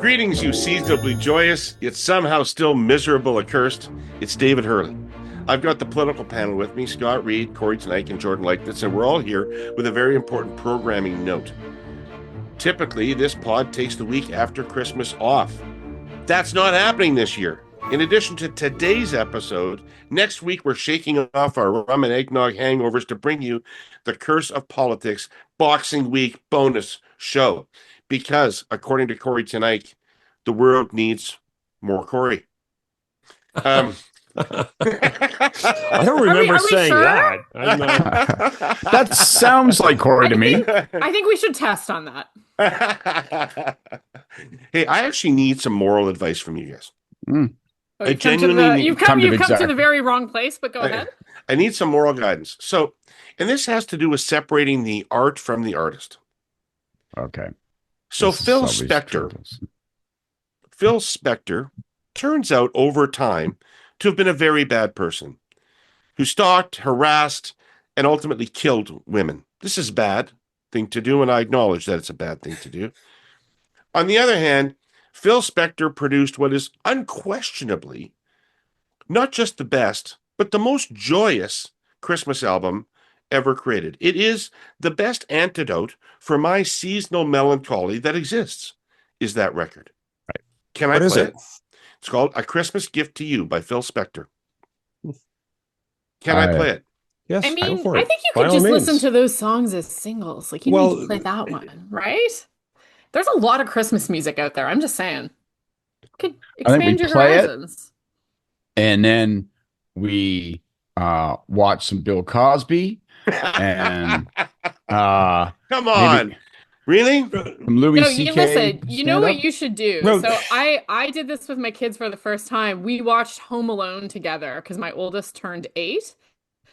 Greetings, you seasonably joyous, yet somehow still miserable accursed. It's David Herle. I've got the political panel with me, Scott Reid, Kory Teneycke, and Jordan Leichnitz, and we're all here with a very important programming note. Typically, this pod takes the week after Christmas off. That's not happening this year. In addition to today's episode, next week we're shaking off our rum and eggnog hangovers to bring you the Curse of Politics Boxing Week bonus show. Because, according to Kory Teneycke, the world needs more Kory. I don't remember saying sure? that. That sounds like Kory to me. I think we should test on that. Hey, I actually need some moral advice from you guys. Oh, I genuinely you've come to the very wrong place, but go ahead. I need some moral guidance. So, and this has to do with separating the art from the artist. Okay. So Phil Spector turns out over time to have been a very bad person who stalked, harassed, and ultimately killed women. This is a bad thing to do, and I acknowledge that it's a bad thing to do. On the other hand, Phil Spector produced what is unquestionably not just the best, but the most joyous Christmas album ever created. It is the best antidote for my seasonal melancholy that exists, is that record. Right. Can I play it? It's called A Christmas Gift to You by Phil Spector. Can I play it? Yes, I mean, go for I it. think you By could all just means. listen to those songs as singles. Like, you need to play that one, right? There's a lot of Christmas music out there. I'm just saying. You could expand your horizons. And then we watch some Bill Cosby and come on. Really? Some Louis C.K. Listen, you know what you should do. No. So I did this with my kids for the first time. We watched Home Alone together because my oldest turned 8.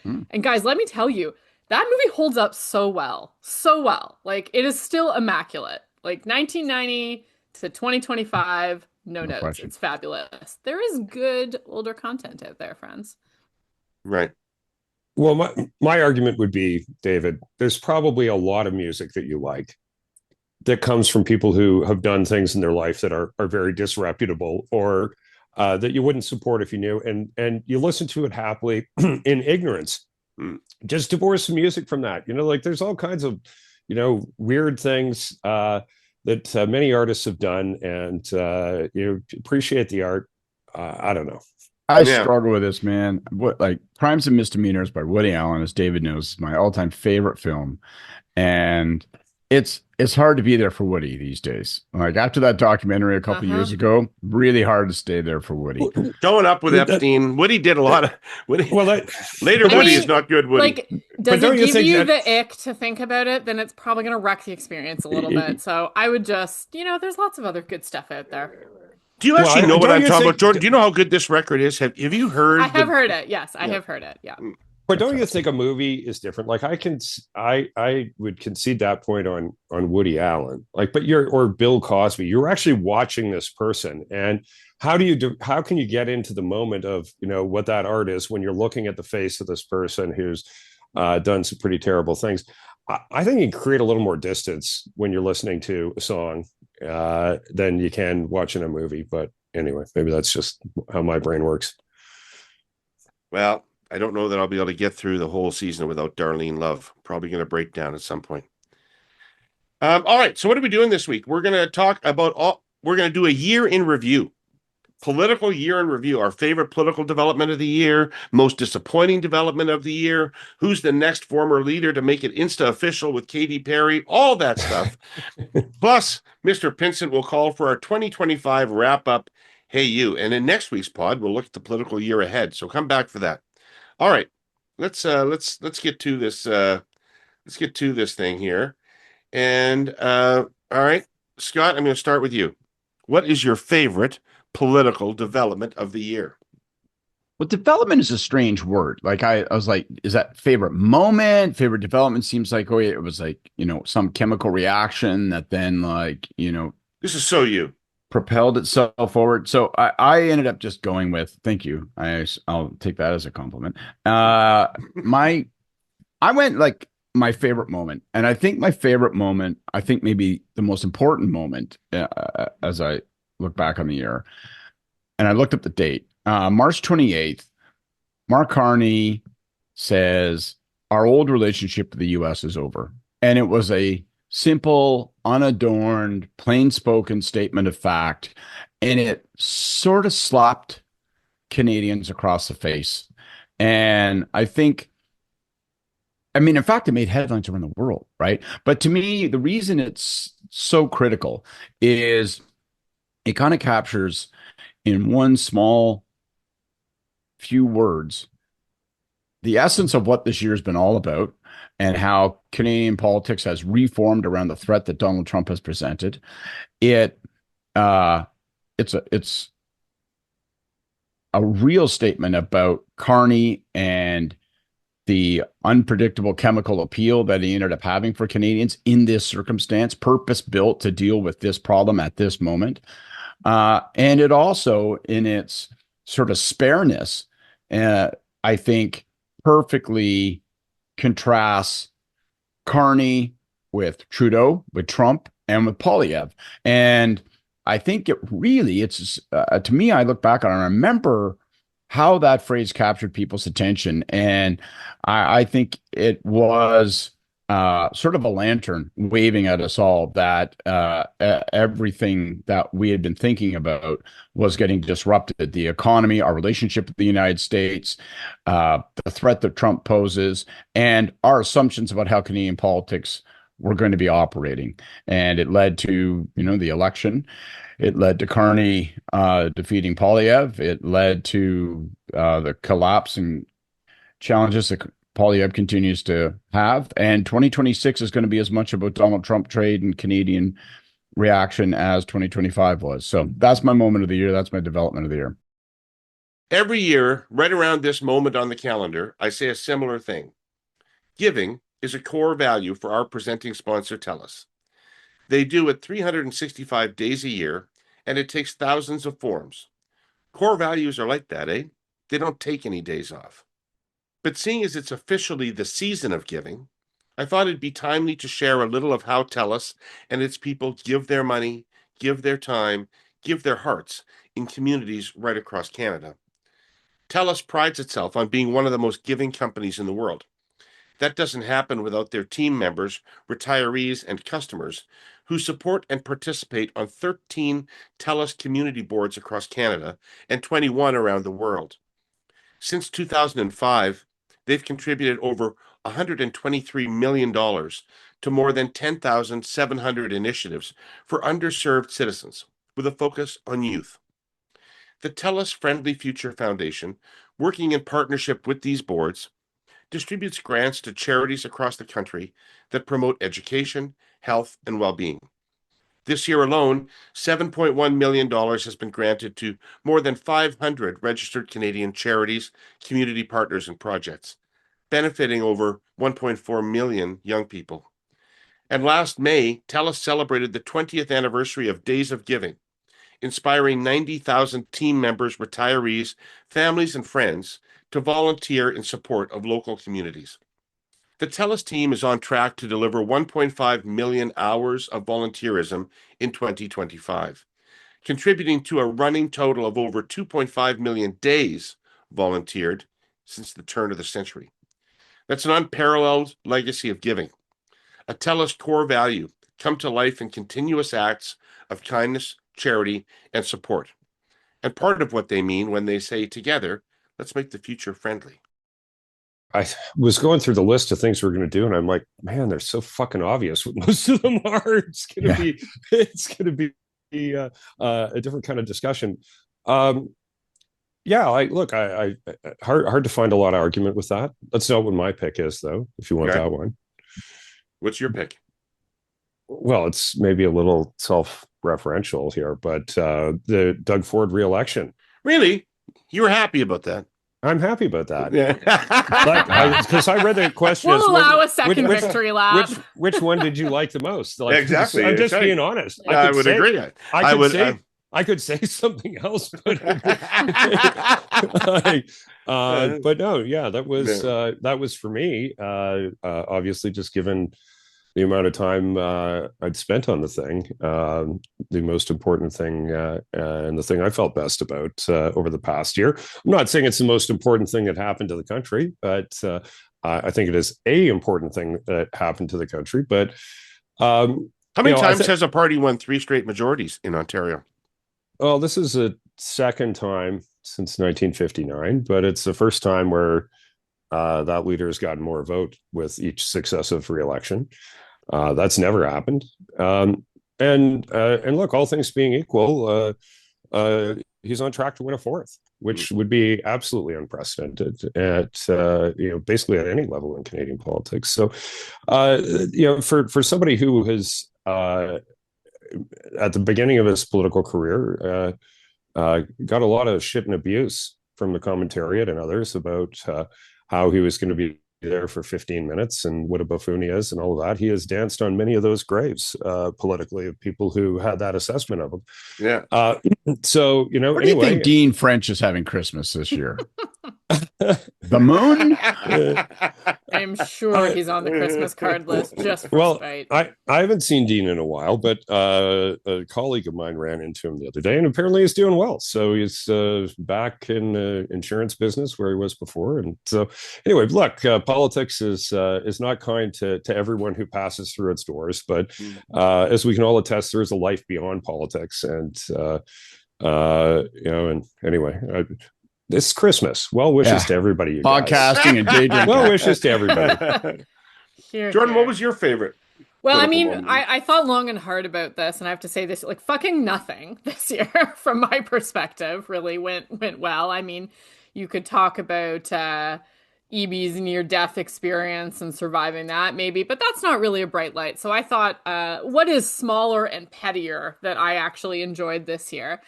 And guys, let me tell you, that movie holds up so well. So well. Like, it is still immaculate. Like, 1990 to 2025, no notes. Question. It's fabulous. There is good older content out there, friends. Right. Well, my argument would be, David, there's probably a lot of music that you like that comes from people who have done things in their life that are very disreputable, or that you wouldn't support if you knew, and you listen to it happily in ignorance. Just divorce the music from that. Like, there's all kinds of, weird things that many artists have done, and appreciate the art. I don't know. I struggle with this, man. Crimes and Misdemeanors by Woody Allen, as David knows, is my all-time favorite film. And it's hard to be there for Woody these days. Like, after that documentary a couple years ago, really hard to stay there for Woody. Going up with Epstein. Woody did a lot of Woody. Well, Woody is not good, Woody. Like, does it give you the ick to think about it? Then it's probably going to wreck the experience a little bit. So I would just, there's lots of other good stuff out there. Do you actually know what I'm talking about, Jordan? think- Do you know how good this record is? Have you heard? I have heard it. Yes, I have heard it. Yeah. But don't you think a movie is different? Like, I would concede that point on Woody Allen. Like, but or Bill Cosby. You're actually watching this person, and how can you get into the moment of what that art is when you're looking at the face of this person who's done some pretty terrible things? I think you can create a little more distance when you're listening to a song than you can watching a movie. But anyway, maybe that's just how my brain works. Well, I don't know that I'll be able to get through the whole season without Darlene Love. Probably going to break down at some point. All right. So what are we doing this week? We're going to talk about we're going to do a year in review. Political year in review. Our favorite political development of the year, most disappointing development of the year, who's the next former leader to make it insta-official with Katy Perry, all that stuff. Plus, Mr. Pinsent will call for our 2025 wrap-up, Hey You. And in next week's pod, we'll look at the political year ahead. So come back for that. All right. Let's get to this. Let's get to this thing here. And all right, Scott, I'm going to start with you. What is your favorite political development of the year? Well, development is a strange word. Like, I was like, is that favorite moment? Favorite development seems like, it was like, some chemical reaction that then, like, This is so you. propelled itself forward. So I ended up just going with, thank you. I'll take that as a compliment. I went like my favorite moment. And I think my favorite moment, I think maybe the most important moment as I look back on the year, and I looked up the date, March 28th. Mark Carney says our old relationship with the U.S. is over, and it was a simple, unadorned, plain-spoken statement of fact, and it sort of slapped Canadians across the face. And I think, I mean, in fact, it made headlines around the world, right? But to me, the reason it's so critical is it kind of captures in one small few words the essence of what this year has been all about and how Canadian politics has reformed around the threat that Donald Trump has presented. It's a real statement about Carney and the unpredictable chemical appeal that he ended up having for Canadians in this circumstance, purpose built to deal with this problem at this moment. And it also, in its sort of spareness, I think perfectly contrasts Carney with Trudeau, with Trump, and with Poilievre. And I think it's to me, I look back on it and I remember how that phrase captured people's attention. And I think it was sort of a lantern waving at us all that everything that we had been thinking about was getting disrupted. The economy, our relationship with the United States, the threat that Trump poses, and our assumptions about how Canadian politics were going to be operating. And it led to, the election. It led to Carney defeating Poilievre. It led to the collapse and challenges that Poilievre continues to have. And 2026 is going to be as much about Donald Trump trade and Canadian reaction as 2025 was. So that's my moment of the year. That's my development of the year. Every year, right around this moment on the calendar, I say a similar thing. Giving is a core value for our presenting sponsor, TELUS. They do it 365 days a year, and it takes thousands of forms. Core values are like that, eh? They don't take any days off. But seeing as it's officially the season of giving, I thought it'd be timely to share a little of how TELUS and its people give their money, give their time, give their hearts in communities right across Canada. TELUS prides itself on being one of the most giving companies in the world. That doesn't happen without their team members, retirees, and customers who support and participate on 13 TELUS community boards across Canada and 21 around the world. Since 2005, they've contributed over $123 million to more than 10,700 initiatives for underserved citizens, with a focus on youth. The TELUS Friendly Future Foundation, working in partnership with these boards, distributes grants to charities across the country that promote education, health, and well-being. This year alone, $7.1 million has been granted to more than 500 registered Canadian charities, community partners, and projects, benefiting over 1.4 million young people. And last May, TELUS celebrated the 20th anniversary of Days of Giving, inspiring 90,000 team members, retirees, families, and friends to volunteer in support of local communities. The TELUS team is on track to deliver 1.5 million hours of volunteerism in 2025, contributing to a running total of over 2.5 million days volunteered since the turn of the century. That's an unparalleled legacy of giving, a TELUS core value come to life in continuous acts of kindness, charity, and support. And part of what they mean when they say together, let's make the future friendly. I was going through the list of things we're going to do, and I'm like, man, they're so fucking obvious what most of them are. It's going to be a different kind of discussion. Yeah, I hard to find a lot of argument with that. Let's know what my pick is, though, if you want that one. What's your pick? Well, it's maybe a little self-referential here, but the Doug Ford re-election. Really? You were happy about that? I'm happy about that. Yeah. Because I read the question. We'll allow a second victory lap. Which one did you like the most? Exactly. I'm just being honest. I would agree. I could say something else, but but no, yeah, that was for me. Obviously, just given the amount of time I'd spent on the thing, the most important thing, and the thing I felt best about over the past year. I'm not saying it's the most important thing that happened to the country, but I think it is a important thing that happened to the country. But how many times has a party won 3 straight majorities in Ontario? Well, this is a second time since 1959, but it's the first time where that leader has gotten more vote with each successive reelection. That's never happened. And look, all things being equal, he's on track to win a fourth, which would be absolutely unprecedented at basically at any level in Canadian politics. So for somebody who has at the beginning of his political career got a lot of shit and abuse from the commentariat and others about how he was going to be there for 15 minutes and what a buffoon he is and all of that. He has danced on many of those graves politically of people who had that assessment of him. Yeah. So, where do you think Dean French is having Christmas this year? The moon? I'm sure he's on the Christmas card list just for spite. I haven't seen Dean in a while, but a colleague of mine ran into him the other day, and apparently he's doing well. So he's back in the insurance business where he was before. And so anyway, look, politics is not kind to everyone who passes through its doors, but as we can all attest, there is a life beyond politics. And and anyway, this Christmas. Well wishes to everybody. You podcasting and day drinking. Well wishes to everybody. Jordan, what was your favorite? Well, I mean, I thought long and hard about this, and I have to say this, like, fucking nothing this year from my perspective really went well. I mean, you could talk about EB's near-death experience and surviving that maybe, but that's not really a bright light. So I thought, what is smaller and pettier that I actually enjoyed this year?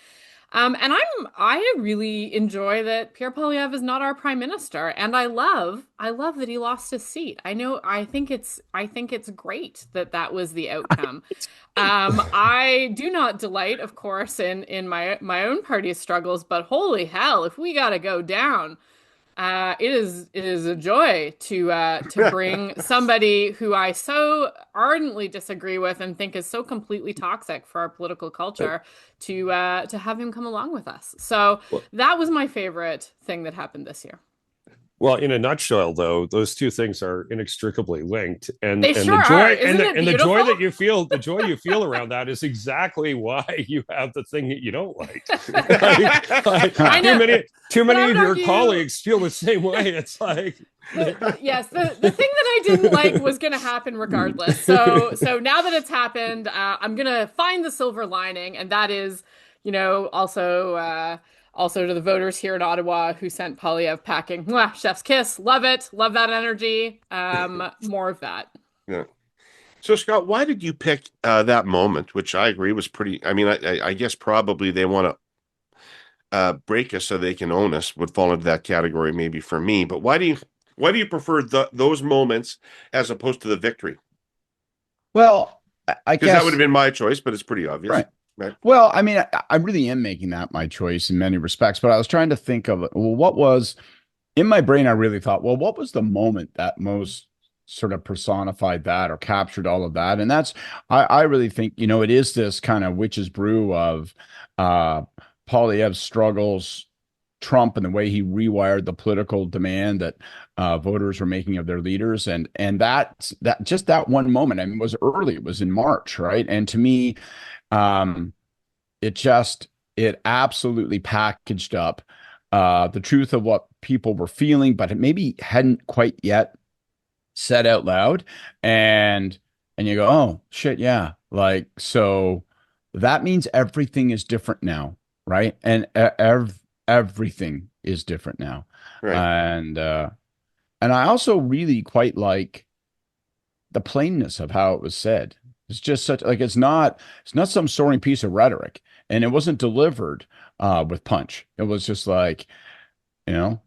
And I really enjoy that Pierre Poilievre is not our prime minister, and I love that he lost his seat. I think it's great that was the outcome. I do not delight, of course, in my own party's struggles, but holy hell, if we gotta go down, it is a joy to bring somebody who I so ardently disagree with and think is so completely toxic for our political culture to have him come along with us. So that was my favorite thing that happened this year. Well, in a nutshell, though, those two things are inextricably linked, and they the sure joy are. The joy that you feel, the joy you feel around that is exactly why you have the thing that you don't like. I know. Too many of your colleagues feel the same way. It's like, yes, the thing that I didn't like was going to happen regardless. So now that it's happened, I'm going to find the silver lining, and that is, also to the voters here in Ottawa who sent Poilievre packing. Mwah, chef's kiss. Love it. Love that energy. More of that. Yeah. So, Scott, why did you pick that moment, which I agree was pretty... I mean, I guess probably they want to break us so they can own us would fall into that category maybe for me. But why do you prefer those moments as opposed to the victory? Well, I guess... that would have been my choice, but it's pretty obvious. Right. Well, I mean, I really am making that my choice in many respects, but I was trying to think of, well, what was in my brain? I really thought, well, what was the moment that most sort of personified that or captured all of that? And that's, I really think, it is this kind of witch's brew of Poilievre's struggles, Trump and the way he rewired the political demand that voters were making of their leaders. And that just that one moment, I mean, it was early, it was in March, right? And to me, it absolutely packaged up the truth of what people were feeling, but it maybe hadn't quite yet said out loud. And you go, oh shit, yeah. Like, so that means everything is different now, right? And everything is different now. Right. And I also really quite like the plainness of how it was said. It's just such like it's not some soaring piece of rhetoric, and it wasn't delivered with punch. It was just like, your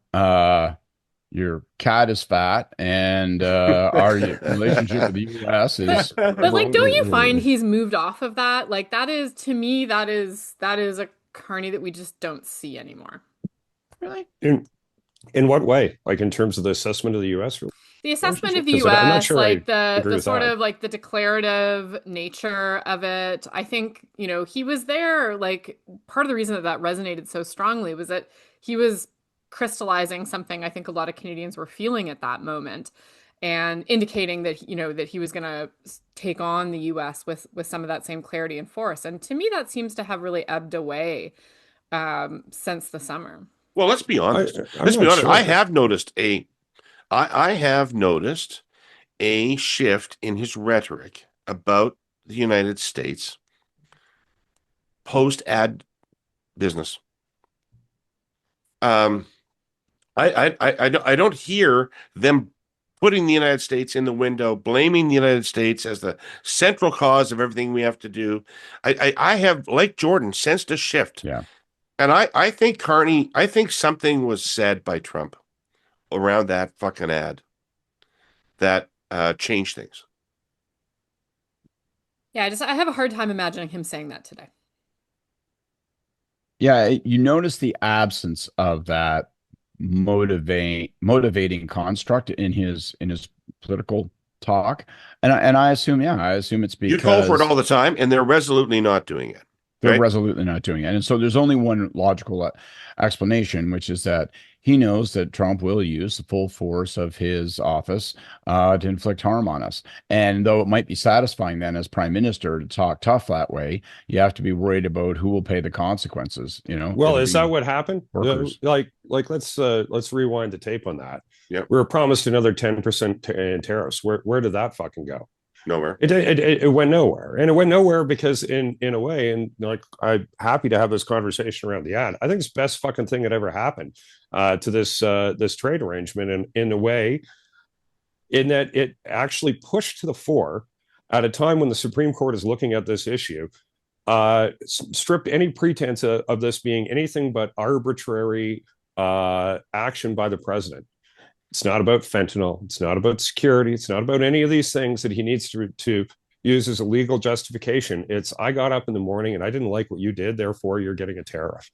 cat is fat, and our relationship with the U.S. is. But like, don't you find he's moved off of that? Like, that is, to me, that is a Carney that we just don't see anymore. Really? In what way? Like in terms of the assessment of the U.S.? The assessment of the Because I'm not US, sure I like the agree with sort that. of like the declarative nature of it, I think, he was there. Like part of the reason that that resonated so strongly was that he was crystallizing something I think a lot of Canadians were feeling at that moment and indicating that, that he was going to take on the US with some of that same clarity and force. And to me, that seems to have really ebbed away since the summer. Well, let's be I, honest. I'm Let's be not honest. sure. I have noticed a shift in his rhetoric about the United States post ad business. Um, I don't hear them putting the United States in the window, blaming the United States as the central cause of everything we have to do. I have, like Jordan, sensed a shift. Yeah. And I think Carney, I think something was said by Trump around that fucking ad that changed things. Yeah, I have a hard time imagining him saying that today. Yeah, you notice the absence of that motivating construct in his political talk. And I assume, yeah, I assume it's You call for it because all the time, and they're resolutely not doing it. they're Right? resolutely not doing it. And so there's only one logical explanation, which is that he knows that Trump will use the full force of his office to inflict harm on us. And though it might be satisfying then as prime minister to talk tough that way, you have to be worried about who will pay the consequences. Well, It'll is that be what happened? workers. Like let's rewind the tape on that. Yep. We were promised another 10% in tariffs. Where did that fucking go? Nowhere. It went nowhere, and it went nowhere because in a way, and like I'm happy to have this conversation around the ad. I think it's the best fucking thing that ever happened to this trade arrangement, in a way, in that it actually pushed to the fore at a time when the Supreme Court is looking at this issue, stripped any pretense of this being anything but arbitrary action by the president. It's not about fentanyl. It's not about security. It's not about any of these things that he needs to use as a legal justification. It's I got up in the morning and I didn't like what you did, therefore you're getting a tariff.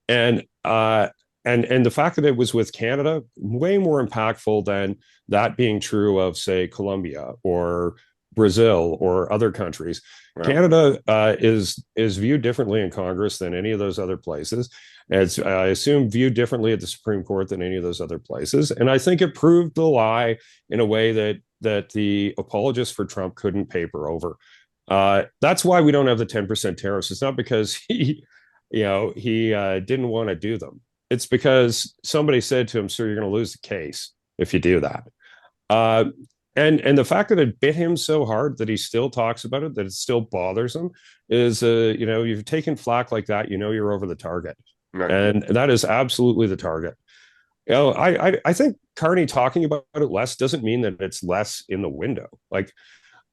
And the fact that it was with Canada, way more impactful than that being true of, say, Colombia or Brazil or other countries. Right. Canada is viewed differently in Congress than any of those other places. It's, I assume, viewed differently at the Supreme Court than any of those other places. And I think it proved the lie in a way that the apologists for Trump couldn't paper over. That's why we don't have the 10% tariffs. It's not because he didn't want to do them. It's because somebody said to him, "Sir, you're going to lose the case if you do that." And the fact that it bit him so hard that he still talks about it, that it still bothers him, is you've taken flack like that, you're over the target. Right. And that is absolutely the target. I think Carney talking about it less doesn't mean that it's less in the window. Like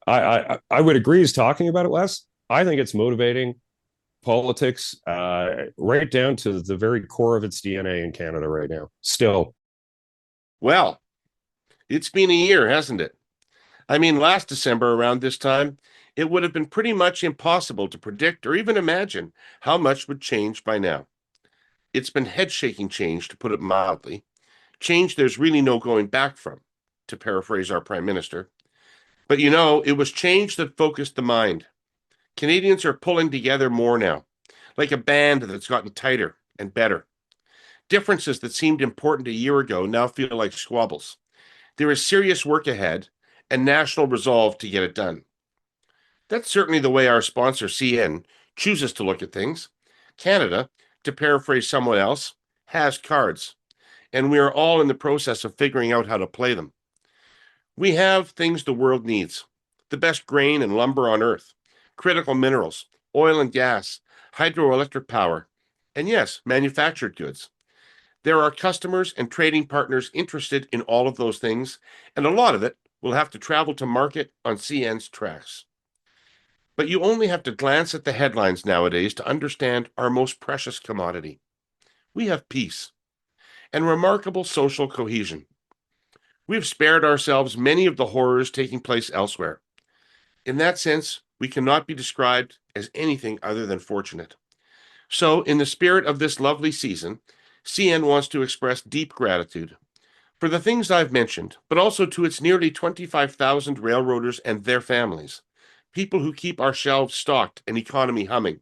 I would agree he's talking about it less. I think it's motivating politics right down to the very core of its DNA in Canada right now. Still. Well, it's been a year, hasn't it? I mean, last December around this time, it would have been pretty much impossible to predict or even imagine how much would change by now. It's been head-shaking change, to put it mildly. Change there's really no going back from, to paraphrase our prime minister. But it was change that focused the mind. Canadians are pulling together more now, like a band that's gotten tighter and better. Differences that seemed important a year ago now feel like squabbles. There is serious work ahead and national resolve to get it done. That's certainly the way our sponsor, CN, chooses to look at things. Canada, to paraphrase someone else, has cards, and we are all in the process of figuring out how to play them. We have things the world needs: the best grain and lumber on earth, critical minerals, oil and gas, hydroelectric power, and yes, manufactured goods. There are customers and trading partners interested in all of those things, and a lot of it will have to travel to market on CN's tracks. But you only have to glance at the headlines nowadays to understand our most precious commodity. We have peace and remarkable social cohesion. We've spared ourselves many of the horrors taking place elsewhere. In that sense, we cannot be described as anything other than fortunate. So, in the spirit of this lovely season, CN wants to express deep gratitude for the things I've mentioned, but also to its nearly 25,000 railroaders and their families, people who keep our shelves stocked and economy humming.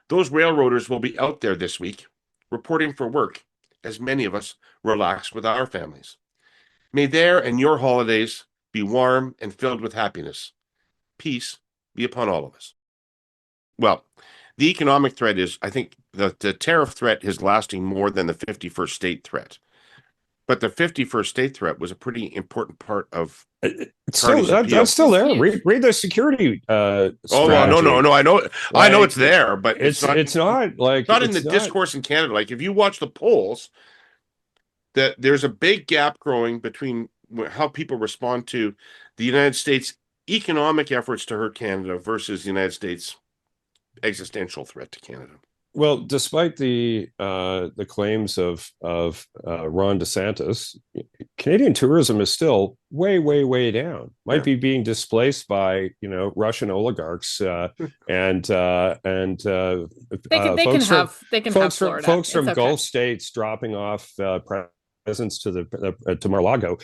Those railroaders will be out there this week, reporting for work, as many of us relax with our families. May their and your holidays be warm and filled with happiness. Peace be upon all of us. Well, the economic threat is, I think, the tariff threat is lasting more than the 51st state threat. But the 51st state threat was a pretty important part of It's still, that's still there. Read the security strategy. No. I know, like, I know it's there, but it's not in the discourse in Canada. Like, if you watch the polls, that there's a big gap growing between how people respond to the United States economic efforts to hurt Canada versus the United States existential threat to Canada. Well, despite the claims of Ron DeSantis, Canadian tourism is still way down. Might be being displaced by Russian oligarchs and folks from Gulf states dropping off presents to Mar-a-Lago.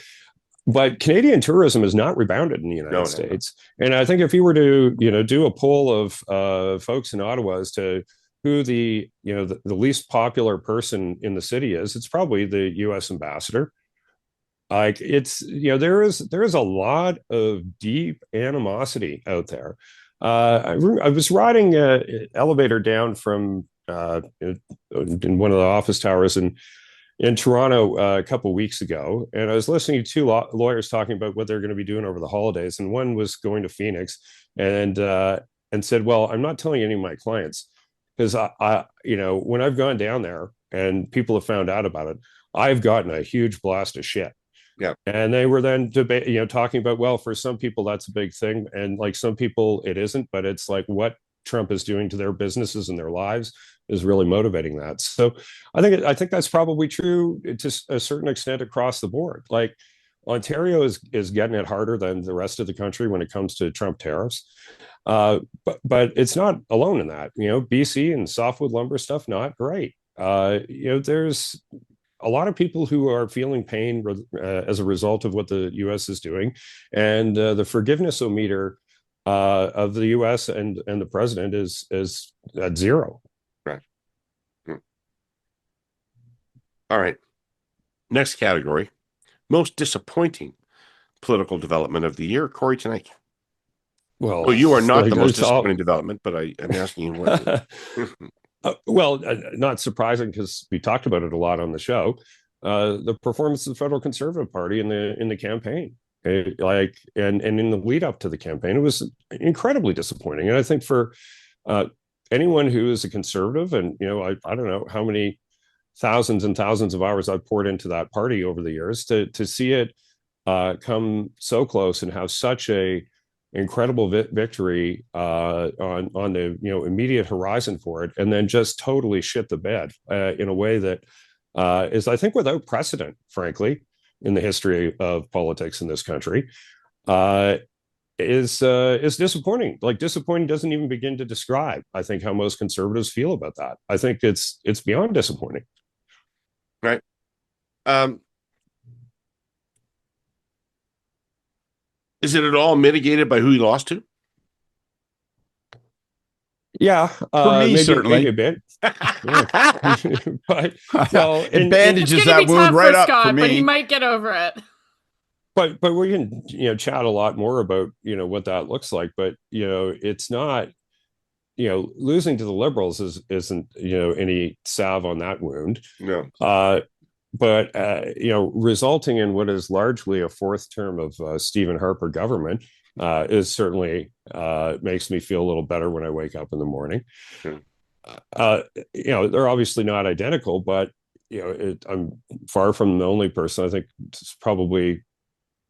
But Canadian tourism has not rebounded in the United States. And I think if you were to, do a poll of folks in Ottawa as to who the least popular person in the city is, it's probably the U.S. ambassador. Like, it's, there is a lot of deep animosity out there. I was riding an elevator down from in one of the office towers in Toronto a couple of weeks ago, and I was listening to two lawyers talking about what they're going to be doing over the holidays, and one was going to Phoenix and said, "Well, I'm not telling any of my clients because I when I've gone down there and people have found out about it, I've gotten a huge blast of shit." Yeah, and they were then talking about, well, for some people that's a big thing, and like some people it isn't, but it's like what Trump is doing to their businesses and their lives is really motivating that. So I think that's probably true to a certain extent across the board. Like, Ontario is getting it harder than the rest of the country when it comes to Trump tariffs. But it's not alone in that. BC and softwood lumber stuff, not great. There's a lot of people who are feeling pain as a result of what the U.S. is doing, and the forgiveness-o-meter of the U.S. and the president is at zero. Right. All right. Next category: most disappointing political development of the year. Kory Teneycke. Well, you are not the most disappointing development, but I'm asking you what. Well, not surprising because we talked about it a lot on the show. The performance of the Federal Conservative Party in the campaign. And in the lead up to the campaign, it was incredibly disappointing. And I think for anyone who is a conservative, and I don't know how many thousands and thousands of hours I've poured into that party over the years, to see it come so close and have such a incredible victory on the immediate horizon for it, and then just totally shit the bed in a way that is, I think, without precedent, frankly, in the history of politics in this country, is disappointing. Like, disappointing doesn't even begin to describe, I think, how most conservatives feel about that. I think it's beyond disappointing. Right. Is it at all mitigated by who he lost to? Yeah, for me, certainly. Maybe a bit. But it bandages that wound right up Scott, for me. But he might get over it. But we can chat a lot more about what that looks like. But it's not losing to the Liberals isn't any salve on that wound. No. But resulting in what is largely a fourth term of Stephen Harper government is certainly makes me feel a little better when I wake up in the morning. They're obviously not identical, but I'm far from the only person. I think it's probably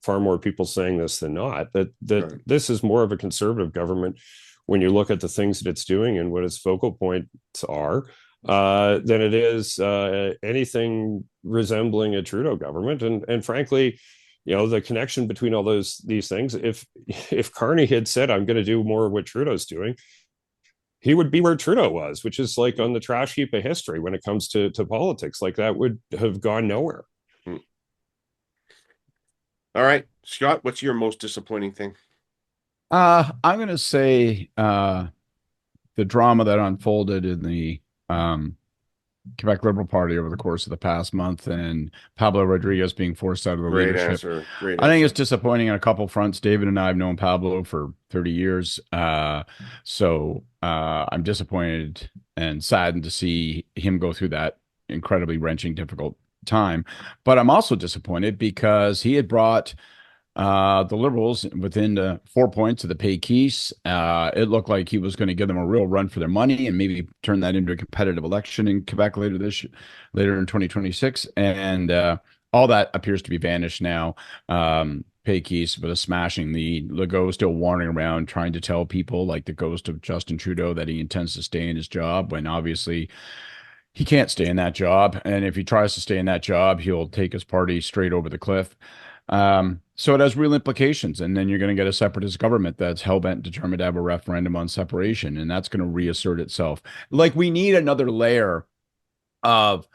far more people saying this than not, that right. This is more of a conservative government when you look at the things that it's doing and what its focal points are, than it is anything resembling a Trudeau government. And frankly, the connection between all these things, if Carney had said, I'm going to do more of what Trudeau's doing, he would be where Trudeau was, which is like on the trash heap of history when it comes to politics. Like, that would have gone nowhere. All right, Scott, what's your most disappointing thing? I'm gonna say the drama that unfolded in the um Quebec Liberal Party over the course of the past month and Pablo Rodriguez being forced out of the Great leadership. answer. Great I think it's answer. disappointing on a couple fronts. David and I have known Pablo for 30 years. I'm disappointed and saddened to see him go through that incredibly wrenching, difficult time. But I'm also disappointed because he had brought the Liberals within 4 points of the Péquistes. It looked like he was going to give them a real run for their money and maybe turn that into a competitive election in Quebec later in 2026. And all that appears to be vanished now. Péquistes with a smashing lead. Legault still wandering around trying to tell people like the ghost of Justin Trudeau that he intends to stay in his job when obviously he can't stay in that job. And if he tries to stay in that job, he'll take his party straight over the cliff. So it has real implications. And then you're going to get a separatist government that's hell-bent determined to have a referendum on separation. And that's going to reassert itself. Like we need another layer of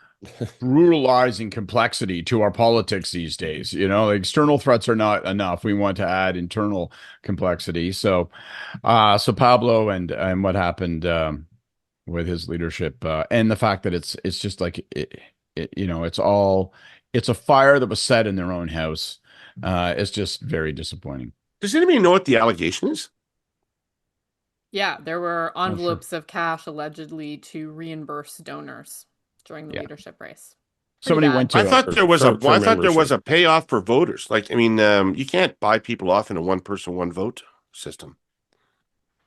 brutalizing complexity to our politics these days. You know, like external threats are not enough. We want to add internal complexity. So Pablo and what happened with his leadership and the fact that it's just like it's a fire that was set in their own house. It's just very disappointing. Does anybody know what the allegation is? Yeah, there were sure. envelopes of cash allegedly to reimburse donors during the Yeah. leadership race. Somebody bad. went to I thought there was for I thought there was membership. a payoff for voters. Like, I mean, you can't buy people off in a one person, one vote system.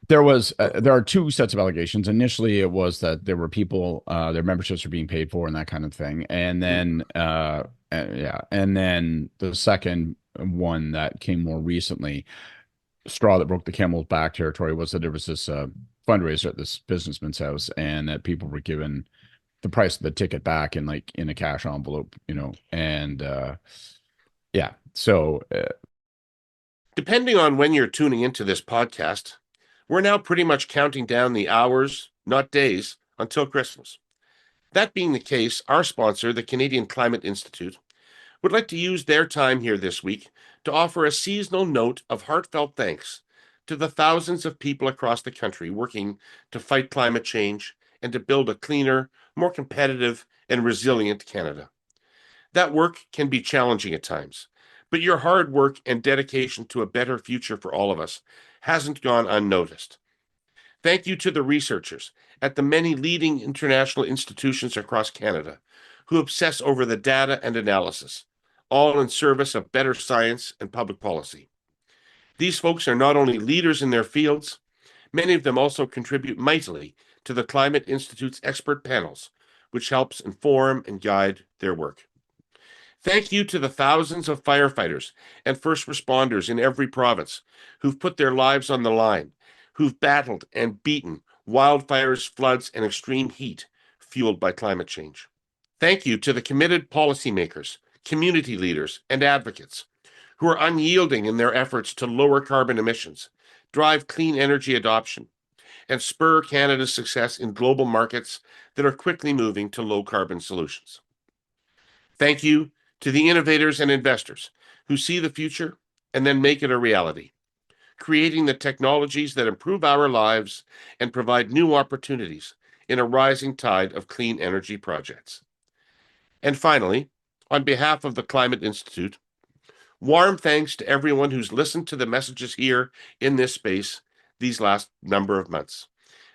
there are two sets of allegations. Initially, it was that there were people, their memberships were being paid for and that kind of thing. And then, and then the second one that came more recently, straw that broke the camel's back territory, was that there was this fundraiser at this businessman's house, and that people were given the price of the ticket back in a cash envelope, and yeah. So Depending on when you're tuning into this podcast, we're now pretty much counting down the hours, not days, until Christmas. That being the case, our sponsor, the Canadian Climate Institute, would like to use their time here this week to offer a seasonal note of heartfelt thanks to the thousands of people across the country working to fight climate change and to build a cleaner, more competitive, and resilient Canada. That work can be challenging at times, but your hard work and dedication to a better future for all of us hasn't gone unnoticed. Thank you to the researchers at the many leading international institutions across Canada who obsess over the data and analysis, all in service of better science and public policy. These folks are not only leaders in their fields, many of them also contribute mightily to the Climate Institute's expert panels, which helps inform and guide their work. Thank you to the thousands of firefighters and first responders in every province who've put their lives on the line, who've battled and beaten wildfires, floods, and extreme heat fueled by climate change. Thank you to the committed policymakers, community leaders, and advocates who are unyielding in their efforts to lower carbon emissions, drive clean energy adoption, and spur Canada's success in global markets that are quickly moving to low carbon solutions. Thank you to the innovators and investors who see the future and then make it a reality, creating the technologies that improve our lives and provide new opportunities in a rising tide of clean energy projects. And finally, on behalf of the Climate Institute, warm thanks to everyone who's listened to the messages here in this space these last number of months.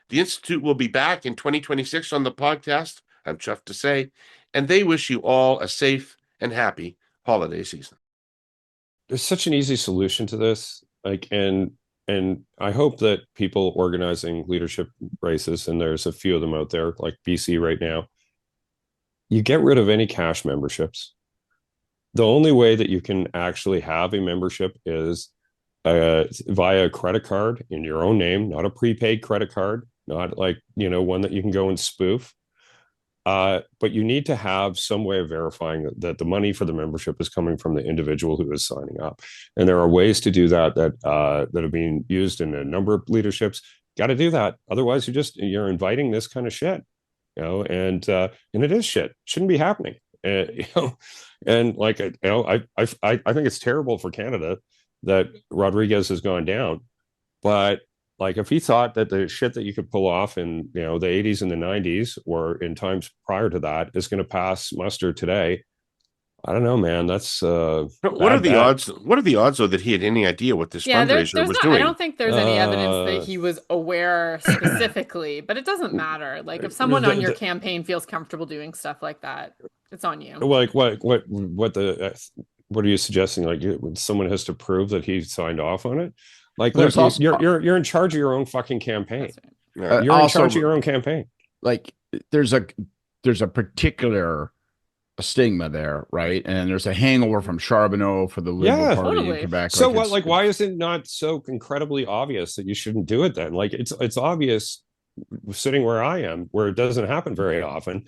The Institute will be back in 2026 on the podcast, I'm chuffed to say, and they wish you all a safe and happy holiday season. There's such an easy solution to this. And I hope that people organizing leadership races, and there's a few of them out there, like BC right now, you get rid of any cash memberships. The only way that you can actually have a membership is via a credit card in your own name, not a prepaid credit card, not one that you can go and spoof. But you need to have some way of verifying that the money for the membership is coming from the individual who is signing up. And there are ways to do that that have been used in a number of leaderships. Got to do that. Otherwise, you're inviting this kind of shit, and it is shit. Shouldn't be happening. And like, I think it's terrible for Canada that Rodriguez has gone down. But like, if he thought that the shit that you could pull off in, the 80s and the 90s or in times prior to that is going to pass muster today, I don't know, man. That's what are the odds? What are the odds, though, that he had any idea what this fundraiser was doing? I don't think there's any evidence that he was aware specifically, but it doesn't matter. Like, if someone on your campaign feels comfortable doing stuff like that, it's on you. Like, what are you suggesting? Like, someone has to prove that he signed off on it? Like, look, you're in charge of your own fucking campaign. Right. You're in charge of your own campaign. Like, there's a particular stigma there, right? And there's a hangover from Charbonneau for the Liberal Party in Quebec. So what? Like, why is it not so incredibly obvious that you shouldn't do it then? Like, it's obvious sitting where I am, where it doesn't happen very often.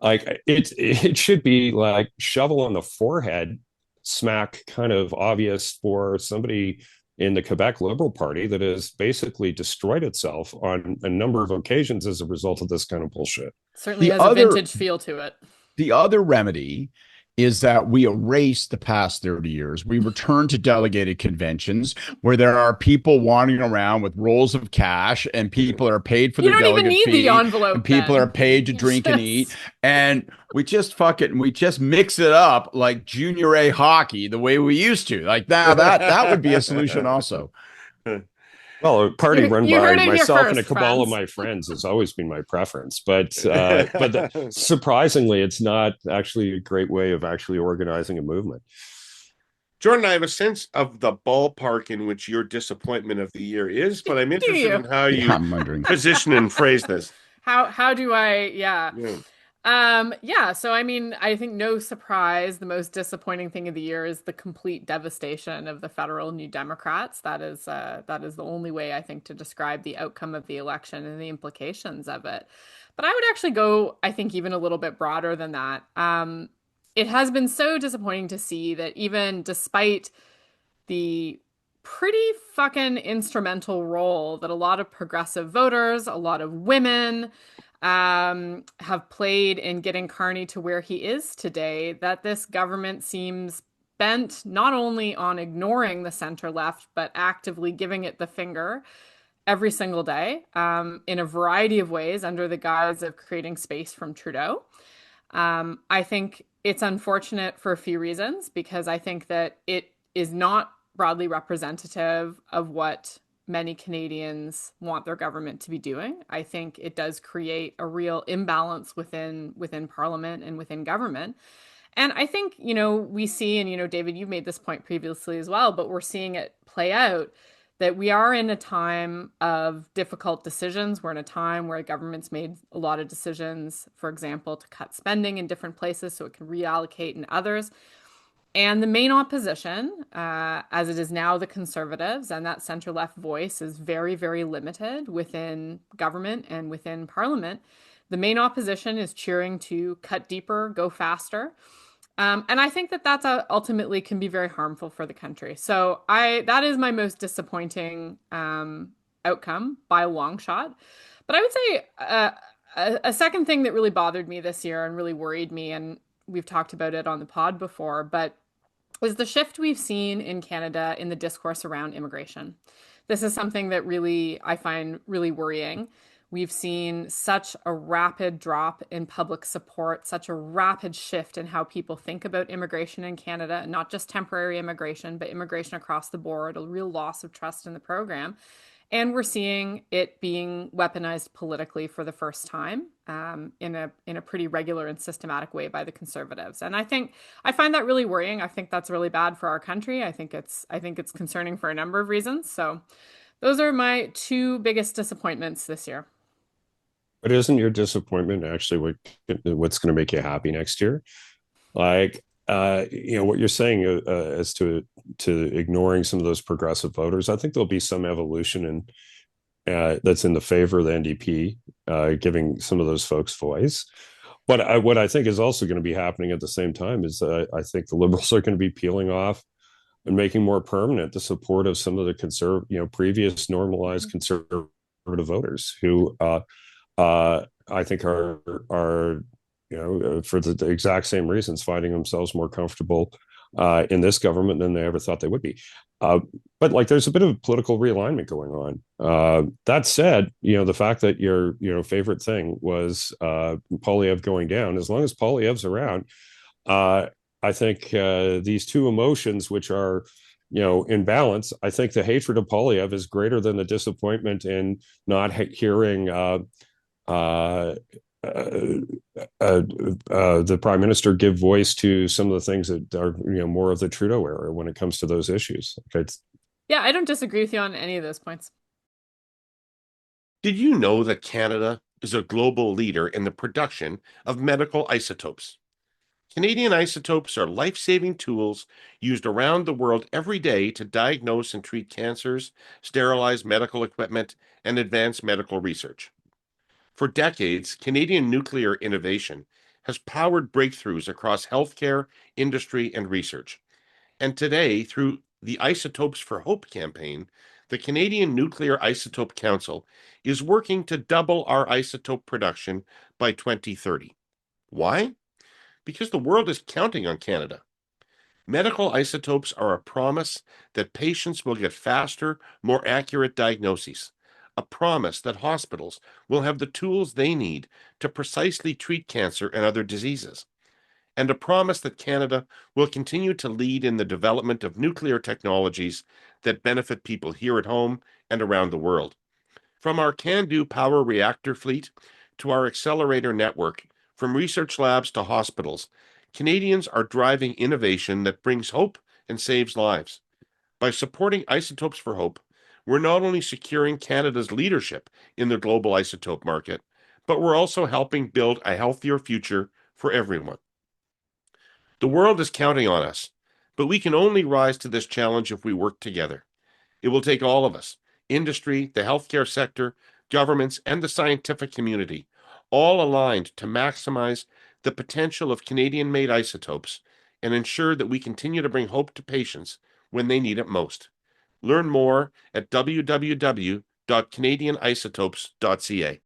Like, it should be like shovel on the forehead, smack kind of obvious for somebody in the Quebec Liberal Party that has basically destroyed itself on a number of occasions as a result of this kind of bullshit. Certainly has a vintage feel to it. The other remedy is that we erase the past 30 years. We return to delegated conventions where there are people wandering around with rolls of cash and people are paid for the delegate fee. You don't even need the envelope. And people are paid to drink and eat. And we just mix it up like junior A hockey the way we used to. Like that would be a solution also. Well, a party run by myself and a cabal of my friends has always been my preference, but surprisingly, it's not actually a great way of actually organizing a movement. Jordan, I have a sense of the ballpark in which your disappointment of the year is, but I'm interested in how you position and phrase this. How do I? Yeah. So I mean, I think no surprise, the most disappointing thing of the year is the complete devastation of the federal New Democrats. That is the only way I think to describe the outcome of the election and the implications of it. But I would actually go, I think, even a little bit broader than that. It has been so disappointing to see that even despite the pretty fucking instrumental role that a lot of progressive voters, a lot of women, have played in getting Carney to where he is today, that this government seems bent not only on ignoring the center left, but actively giving it the finger every single day in a variety of ways under the guise of creating space from Trudeau. I think it's unfortunate for a few reasons, because I think that it is not broadly representative of what many Canadians want their government to be doing. I think it does create a real imbalance within Parliament and within government. And I think, we see, and, David, you've made this point previously as well, but we're seeing it play out, that we are in a time of difficult decisions. We're in a time where government's made a lot of decisions, for example, to cut spending in different places so it can reallocate in others. And the main opposition, as it is now the Conservatives, and that center-left voice is very, very limited within government and within Parliament. The main opposition is cheering to cut deeper, go faster. And I think that that's ultimately can be very harmful for the country. So that is my most disappointing outcome by a long shot. But I would say a second thing that really bothered me this year and really worried me, and we've talked about it on the pod before, but was the shift we've seen in Canada in the discourse around immigration. This is something that really I find really worrying. We've seen such a rapid drop in public support, such a rapid shift in how people think about immigration in Canada, not just temporary immigration, but immigration across the board, a real loss of trust in the program. And we're seeing it being weaponized politically for the first time in a pretty regular and systematic way by the Conservatives. And I find that really worrying. I think that's really bad for our country. I think it's concerning for a number of reasons. So those are my two biggest disappointments this year. But isn't your disappointment actually what's going to make you happy next year? Like, what you're saying as to ignoring some of those progressive voters, I think there'll be some evolution that's in the favor of the NDP, giving some of those folks voice. But what I think is also going to be happening at the same time is I think the Liberals are going to be peeling off and making more permanent the support of some of the previous normalized conservative voters who I think are for the exact same reasons, finding themselves more comfortable in this government than they ever thought they would be. But like, there's a bit of political realignment going on. That said, the fact that your favorite thing was Polyev going down, as long as Polyev's around, I think these two emotions, which are in balance, I think the hatred of Polyev is greater than the disappointment in not hearing the prime minister give voice to some of the things that are more of the Trudeau era when it comes to those issues. Okay. Yeah, I don't disagree with you on any of those points. Did you know that Canada is a global leader in the production of medical isotopes? Canadian isotopes are life-saving tools used around the world every day to diagnose and treat cancers, sterilize medical equipment, and advance medical research. For decades, Canadian nuclear innovation has powered breakthroughs across healthcare, industry, and research. And today, through the Isotopes for Hope campaign, the Canadian Nuclear Isotope Council is working to double our isotope production by 2030. Why? Because the world is counting on Canada. Medical isotopes are a promise that patients will get faster, more accurate diagnoses, a promise that hospitals will have the tools they need to precisely treat cancer and other diseases, and a promise that Canada will continue to lead in the development of nuclear technologies that benefit people here at home and around the world. From our CANDU power reactor fleet to our accelerator network, from research labs to hospitals, Canadians are driving innovation that brings hope and saves lives. By supporting Isotopes for Hope, we're not only securing Canada's leadership in the global isotope market, but we're also helping build a healthier future for everyone. The world is counting on us, but we can only rise to this challenge if we work together. It will take all of us, industry, the healthcare sector, governments, and the scientific community, all aligned to maximize the potential of Canadian-made isotopes and ensure that we continue to bring hope to patients when they need it most. Learn more at www.canadianisotopes.ca.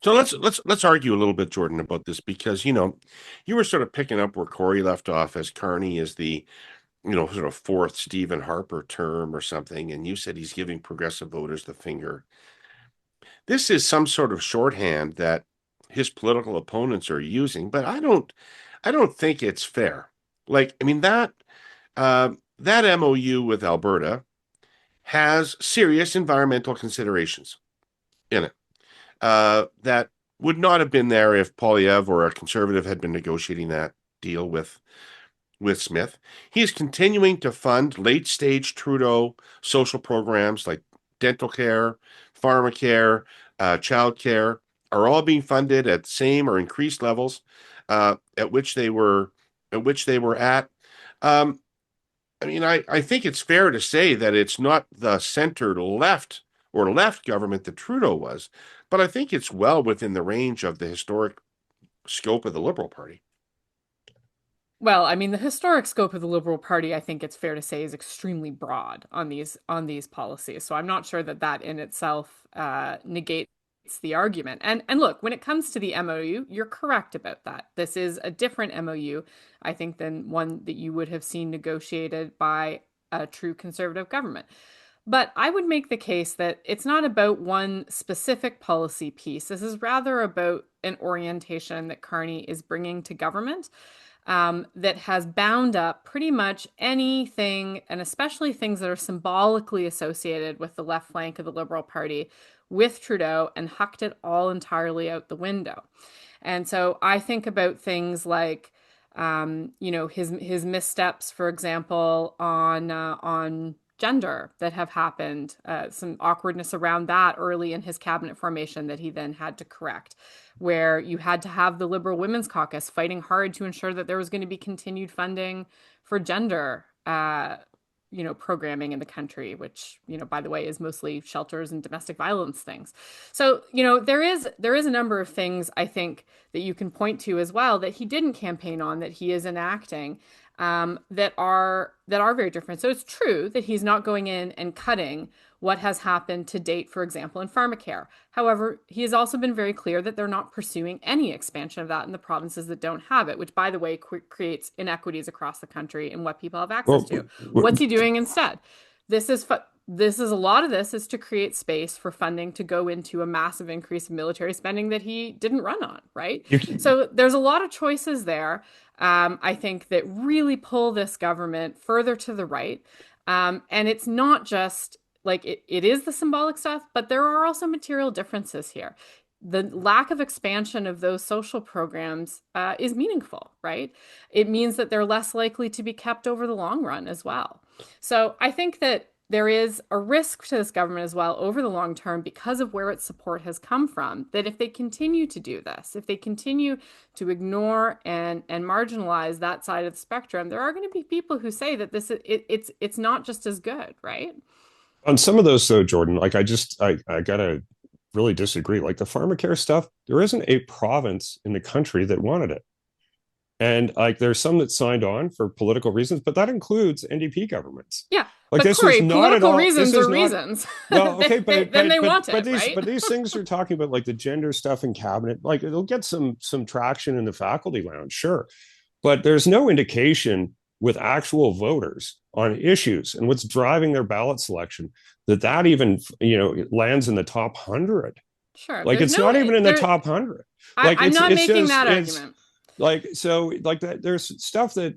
So let's argue a little bit, Jordan, about this, because you were sort of picking up where Kory left off, as Carney is the sort of fourth Stephen Harper term or something, and you said he's giving progressive voters the finger. This is some sort of shorthand that his political opponents are using, but I don't think it's fair. Like, I mean, that MOU with Alberta has serious environmental considerations in it that would not have been there if Polyev or a conservative had been negotiating that deal with Smith. He is continuing to fund late-stage Trudeau social programs like dental care, pharmacare, child care, are all being funded at same or increased levels at which they were at. I mean, I think it's fair to say that it's not the center left or left government that Trudeau was, but I think it's well within the range of the historic scope of the Liberal Party. Well, I mean, the historic scope of the Liberal Party, I think it's fair to say, is extremely broad on these policies. So I'm not sure that in itself negates the argument. And look, when it comes to the MOU, you're correct about that. This is a different MOU, I think, than one that you would have seen negotiated by a true conservative government. But I would make the case that it's not about one specific policy piece. This is rather about an orientation that Carney is bringing to government that has bound up pretty much anything, and especially things that are symbolically associated with the left flank of the Liberal Party, with Trudeau, and hucked it all entirely out the window. And so I think about things like, his missteps, for example, on gender that have happened, some awkwardness around that early in his cabinet formation that he then had to correct, where you had to have the Liberal Women's Caucus fighting hard to ensure that there was going to be continued funding for gender, programming in the country, which, by the way, is mostly shelters and domestic violence things. So, there is a number of things, I think, that you can point to as well that he didn't campaign on, that he is enacting, that are very different. So it's true that he's not going in and cutting what has happened to date, for example, in pharmacare. However, he has also been very clear that they're not pursuing any expansion of that in the provinces that don't have it, which, by the way, creates inequities across the country in what people have access to. What's he doing instead? This is a lot of this is to create space for funding to go into a massive increase in military spending that he didn't run on, right? So there's a lot of choices there, I think, that really pull this government further to the right. And it's not just like it is the symbolic stuff, but there are also material differences here. The lack of expansion of those social programs is meaningful, right? It means that they're less likely to be kept over the long run as well. So I think that there is a risk to this government as well over the long term because of where its support has come from, that if they continue to do this, if they continue to ignore and marginalize that side of the spectrum, there are going to be people who say that it's not just as good, right? On some of those, though, Jordan, like I gotta really disagree. Like the pharmacare stuff, there isn't a province in the country that wanted it. And like there's some that signed on for political reasons, but that includes NDP governments. Yeah. Like but this Kory, is not at political all, reasons this is are not, reasons. well, okay, then they want it, these, right? but these things are talking about like the gender stuff in cabinet, like it'll get some traction in the faculty lounge, sure. But there's no indication with actual voters on issues and what's driving their ballot selection that even, lands in the top 100. Sure. Like it's not even in the top 100. Like I'm not making just, that argument. Like, so like that, there's stuff that,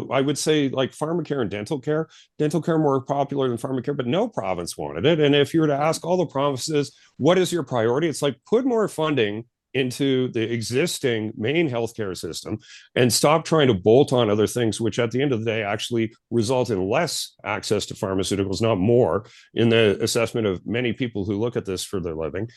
I would say like pharmacare and dental care more popular than pharmacare, but no province wanted it. And if you were to ask all the provinces, what is your priority? It's like, put more funding into the existing main healthcare system and stop trying to bolt on other things, which at the end of the day actually result in less access to pharmaceuticals, not more, in the assessment of many people who look at this for their living.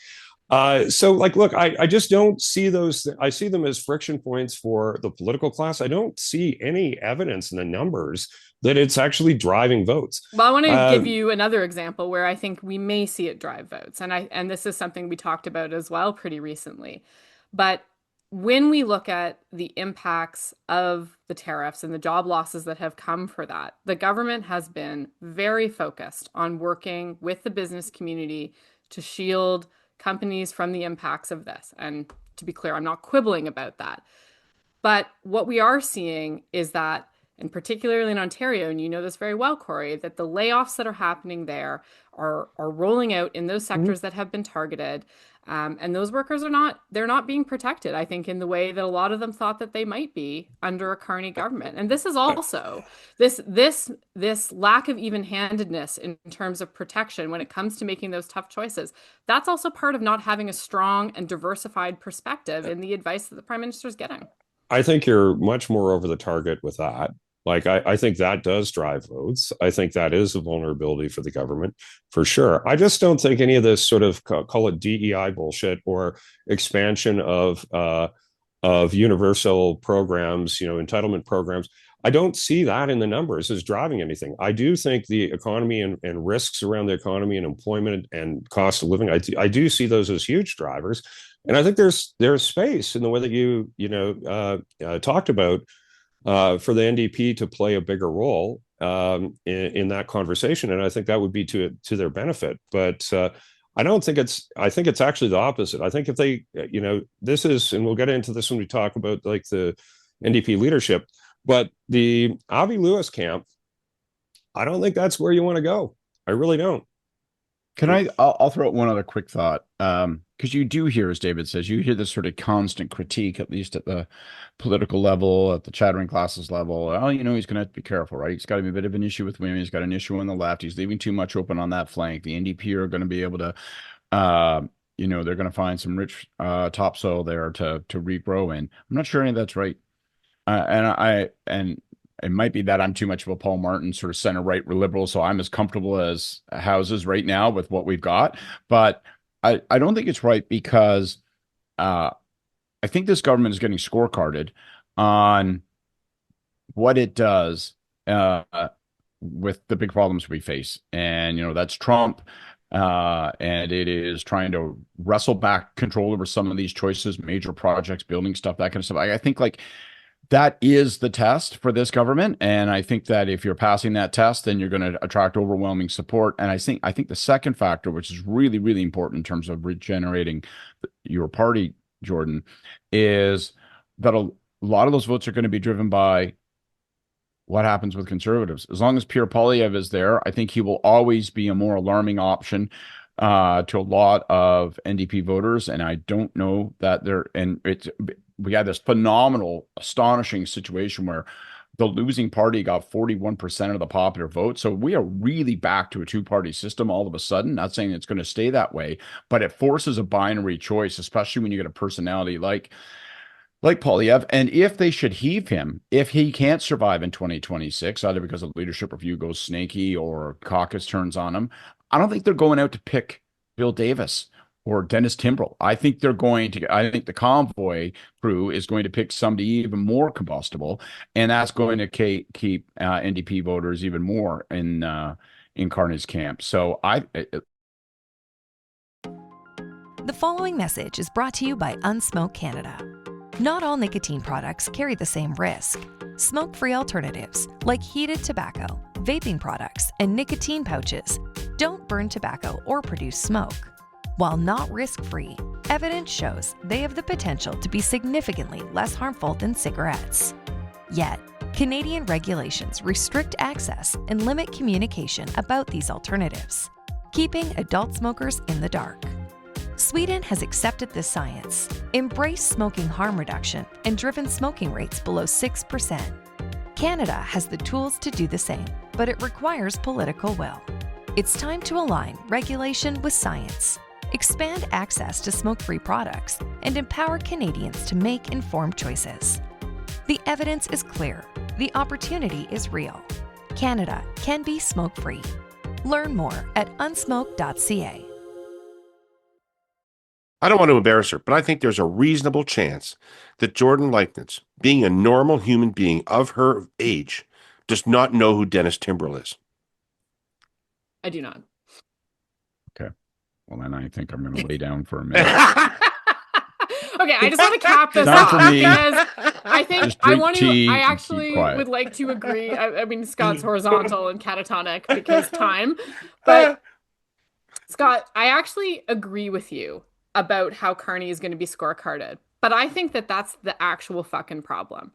So like, look, I just don't see those. I see them as friction points for the political class. I don't see any evidence in the numbers that it's actually driving votes. Well, I want to give you another example where I think we may see it drive votes. And this is something we talked about as well pretty recently. But when we look at the impacts of the tariffs and the job losses that have come for that, the government has been very focused on working with the business community to shield companies from the impacts of this. And to be clear, I'm not quibbling about that. But what we are seeing is that, and particularly in Ontario, and you know this very well, Kory, that the layoffs that are happening there are rolling out in those sectors that have been targeted. And those workers they're not being protected, I think, in the way that a lot of them thought that they might be under a Carney government. And this is also this lack of even-handedness in terms of protection when it comes to making those tough choices. That's also part of not having a strong and diversified perspective in the advice that the Prime Minister is getting. I think you're much more over the target with that. Like, I think that does drive votes. I think that is a vulnerability for the government, for sure. I just don't think any of this sort of, call it DEI bullshit or expansion of universal programs, entitlement programs. I don't see that in the numbers as driving anything. I do think the economy and risks around the economy and employment and cost of living, I do see those as huge drivers. And I think there's space in the way that you talked about for the NDP to play a bigger role in that conversation, and I think that would be to their benefit. But I don't think I think it's actually the opposite. I think if they, this is, and we'll get into this when we talk about like the NDP leadership, but the Avi Lewis camp, I don't think that's where you want to go. I really don't. I'll throw out one other quick thought. Because you do hear, as David says, you hear this sort of constant critique, at least at the political level, at the chattering classes level. Oh, he's going to have to be careful, right? He's got to be a bit of an issue with women. He's got an issue on the left. He's leaving too much open on that flank. The NDP are going to be able to, they're going to find some rich topsoil there to regrow in. I'm not sure any of that's right. And it might be that I'm too much of a Paul Martin sort of center-right liberal, so I'm as comfortable as houses right now with what we've got. But I don't think it's right because I think this government is getting scorecarded on what it does with the big problems we face. And, that's Trump. And it is trying to wrestle back control over some of these choices, major projects, building stuff, that kind of stuff. I think like that is the test for this government. And I think that if you're passing that test, then you're going to attract overwhelming support. And I think the second factor, which is really, really important in terms of regenerating your party, Jordan, is that a lot of those votes are going to be driven by what happens with conservatives. As long as Pierre Poilievre is there, I think he will always be a more alarming option to a lot of NDP voters. And I don't know that we had this phenomenal, astonishing situation where the losing party got 41% of the popular vote. So we are really back to a two-party system all of a sudden. Not saying it's going to stay that way, but it forces a binary choice, especially when you get a personality like Poilievre. And if they should heave him, if he can't survive in 2026, either because the leadership review goes snaky or caucus turns on him, I don't think they're going out to pick Bill Davis or Dennis Timbrell. I think the convoy crew is going to pick somebody even more combustible, and that's going to keep NDP voters even more in Carney's camp. So The following message is brought to you by Unsmoke Canada. Not all nicotine products carry the same risk. Smoke-free alternatives, like heated tobacco, vaping products, and nicotine pouches, don't burn tobacco or produce smoke. While not risk-free, evidence shows they have the potential to be significantly less harmful than cigarettes. Yet, Canadian regulations restrict access and limit communication about these alternatives, keeping adult smokers in the dark. Sweden has accepted this science, embraced smoking harm reduction, and driven smoking rates below 6%. Canada has the tools to do the same, but it requires political will. It's time to align regulation with science, expand access to smoke-free products, and empower Canadians to make informed choices. The evidence is clear. The opportunity is real. Canada can be smoke-free. Learn more at unsmoke.ca. I don't want to embarrass her, but I think there's a reasonable chance that Jordan Leichnitz, being a normal human being of her age, does not know who Dennis Timbrell is. I do not. Okay. Well, then I think I'm going to lay down for a minute. Okay, I just want to cap this Time off for me. because I think Just I drink want to. tea I and keep actually quiet. would like to agree. I mean, Scott's horizontal and catatonic because time, but Scott, I actually agree with you about how Carney is going to be scorecarded, but I think that that's the actual fucking problem.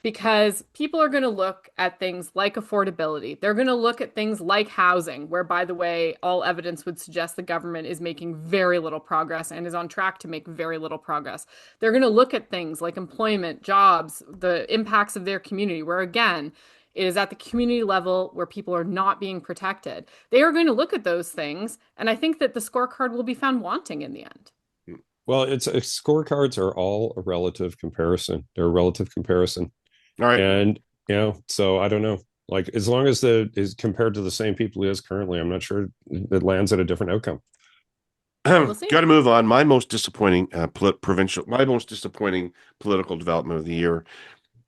Because people are going to look at things like affordability. They're going to look at things like housing, where, by the way, all evidence would suggest the government is making very little progress and is on track to make very little progress. They're going to look at things like employment, jobs, the impacts of their community, where, again, it is at the community level where people are not being protected. They are going to look at those things, and I think that the scorecard will be found wanting in the end. Well, scorecards are all a relative comparison. They're a relative comparison. All right. And, so I don't know. Like, as long as is compared to the same people he is currently, I'm not sure it lands at a different outcome. We'll see. Got to move on. My most disappointing political development of the year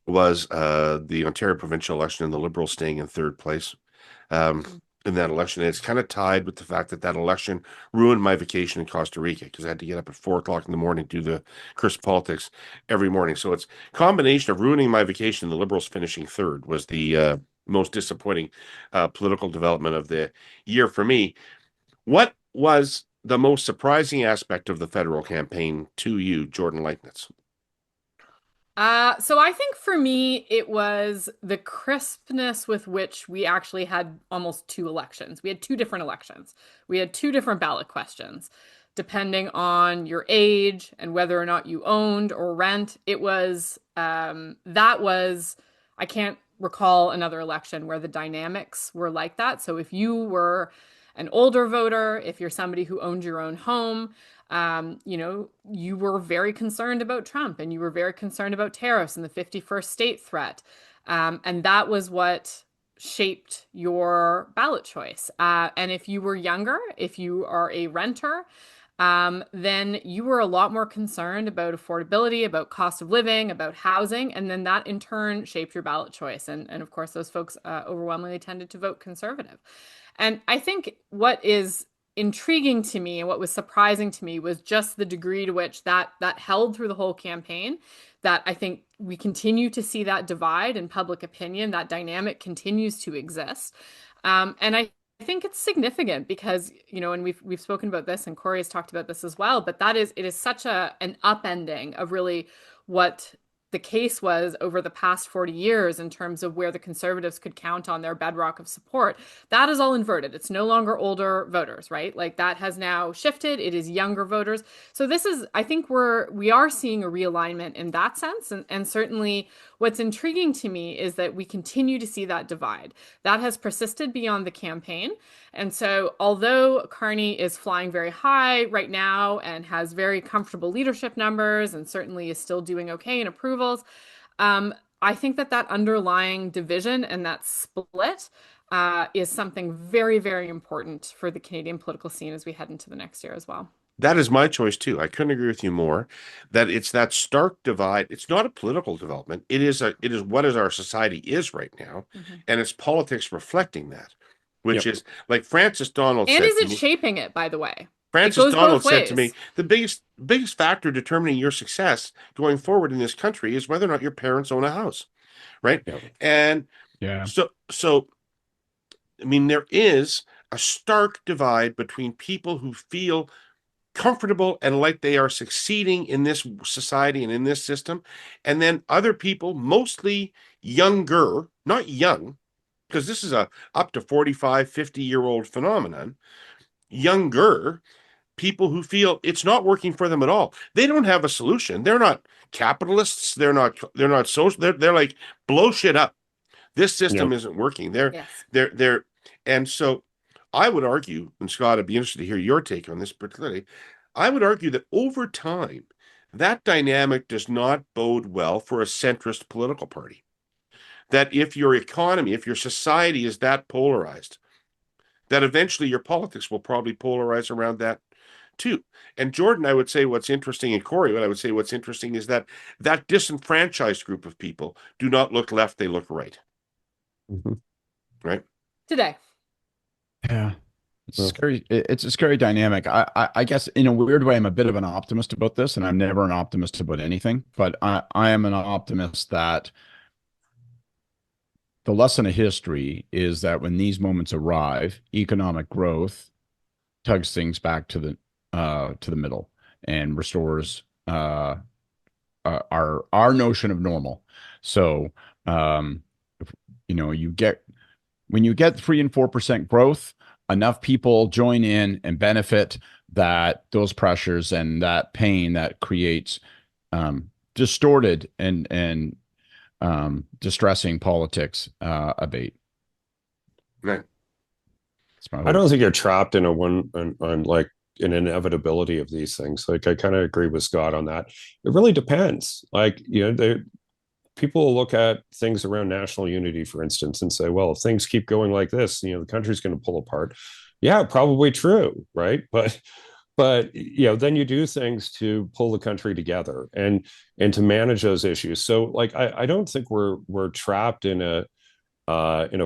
was the Ontario provincial election and the Liberals staying in third place in that election. And it's kind of tied with the fact that election ruined my vacation in Costa Rica because I had to get up at 4:00 in the morning to do the crisp politics every morning. So it's a combination of ruining my vacation and the Liberals finishing third was the most disappointing political development of the year for me. What was the most surprising aspect of the federal campaign to you, Jordan Leichnitz? So I think for me, it was the crispness with which we actually had almost two elections. We had two different elections. We had two different ballot questions, depending on your age and whether or not you owned or rent. It was, I can't recall another election where the dynamics were like that. So if you were an older voter, if you're somebody who owned your own home, you were very concerned about Trump and you were very concerned about tariffs and the 51st state threat. And that was what shaped your ballot choice. And if you were younger, if you are a renter, then you were a lot more concerned about affordability, about cost of living, about housing. And then that in turn shaped your ballot choice. And of course, those folks overwhelmingly tended to vote conservative. And I think what is intriguing to me and what was surprising to me was just the degree to which that held through the whole campaign, that I think we continue to see that divide in public opinion. That dynamic continues to exist. And I think it's significant because, and we've spoken about this, and Kory has talked about this as well, but it is such an upending of really what the case was over the past 40 years in terms of where the Conservatives could count on their bedrock of support. That is all inverted. It's no longer older voters, right? Like that has now shifted. It is younger voters. So I think we are seeing a realignment in that sense. And certainly what's intriguing to me is that we continue to see that divide. That has persisted beyond the campaign. And so although Carney is flying very high right now and has very comfortable leadership numbers and certainly is still doing okay in approvals, I think that underlying division and that split is something very, very important for the Canadian political scene as we head into the next year as well. That is my choice too. I couldn't agree with you more. That it's that stark divide. It's not a political development. It is what our society is right now, and it's politics reflecting that, which is like Francis Donald. And is it shaping it? By the way, Francis Donald said to me, the biggest factor determining your success going forward in this country is whether or not your parents own a house, right? Yeah. And so, I mean, there is a stark divide between people who feel comfortable and like they are succeeding in this society and in this system, and then other people, mostly younger, not young, because this is a up to 45, 50-year-old phenomenon, younger people who feel it's not working for them at all. They don't have a solution. They're not capitalists. They're not social. They're like, blow shit up. This system isn't working. And so I would argue, and Scott, I'd be interested to hear your take on this particularly. I would argue that over time, that dynamic does not bode well for a centrist political party. That if your economy, if your society is that polarized, that eventually your politics will probably polarize around that too. And Jordan, I would say what's interesting, and Kory, what I would say what's interesting is that disenfranchised group of people do not look left, they look right. Right? Today. Yeah. It's scary. It's a scary dynamic. I guess in a weird way, I'm a bit of an optimist about this, and I'm never an optimist about anything, but I am an optimist that the lesson of history is that when these moments arrive, economic growth tugs things back to the middle and restores our notion of normal. So when you get 3 and 4% growth, enough people join in and benefit those pressures and that pain that creates distorted and distressing politics abate. Right. I don't think you're trapped in an inevitability of these things. Like, I kind of agree with Scott on that. It really depends. Like, people will look at things around national unity, for instance, and say, well, if things keep going like this, the country's going to pull apart. Yeah, probably true, right? But then you do things to pull the country together and to manage those issues. So, like, I don't think we're trapped in a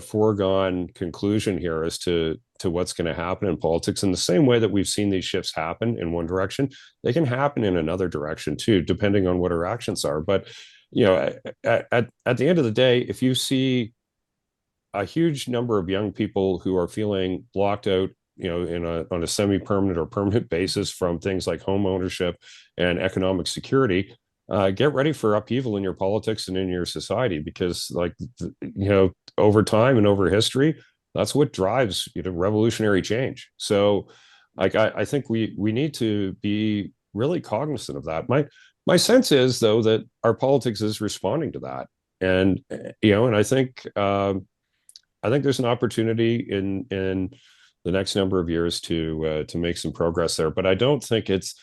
foregone conclusion here as to what's going to happen in politics. In the same way that we've seen these shifts happen in one direction, they can happen in another direction too, depending on what our actions are. But at the end of the day, if you see a huge number of young people who are feeling blocked out, on a semi-permanent or permanent basis from things like home ownership and economic security, get ready for upheaval in your politics and in your society, because over time and over history, that's what drives revolutionary change. So I think we need to be really cognizant of that. My sense is, though, that our politics is responding to that, and I think there's an opportunity in the next number of years to make some progress there. But I don't think it's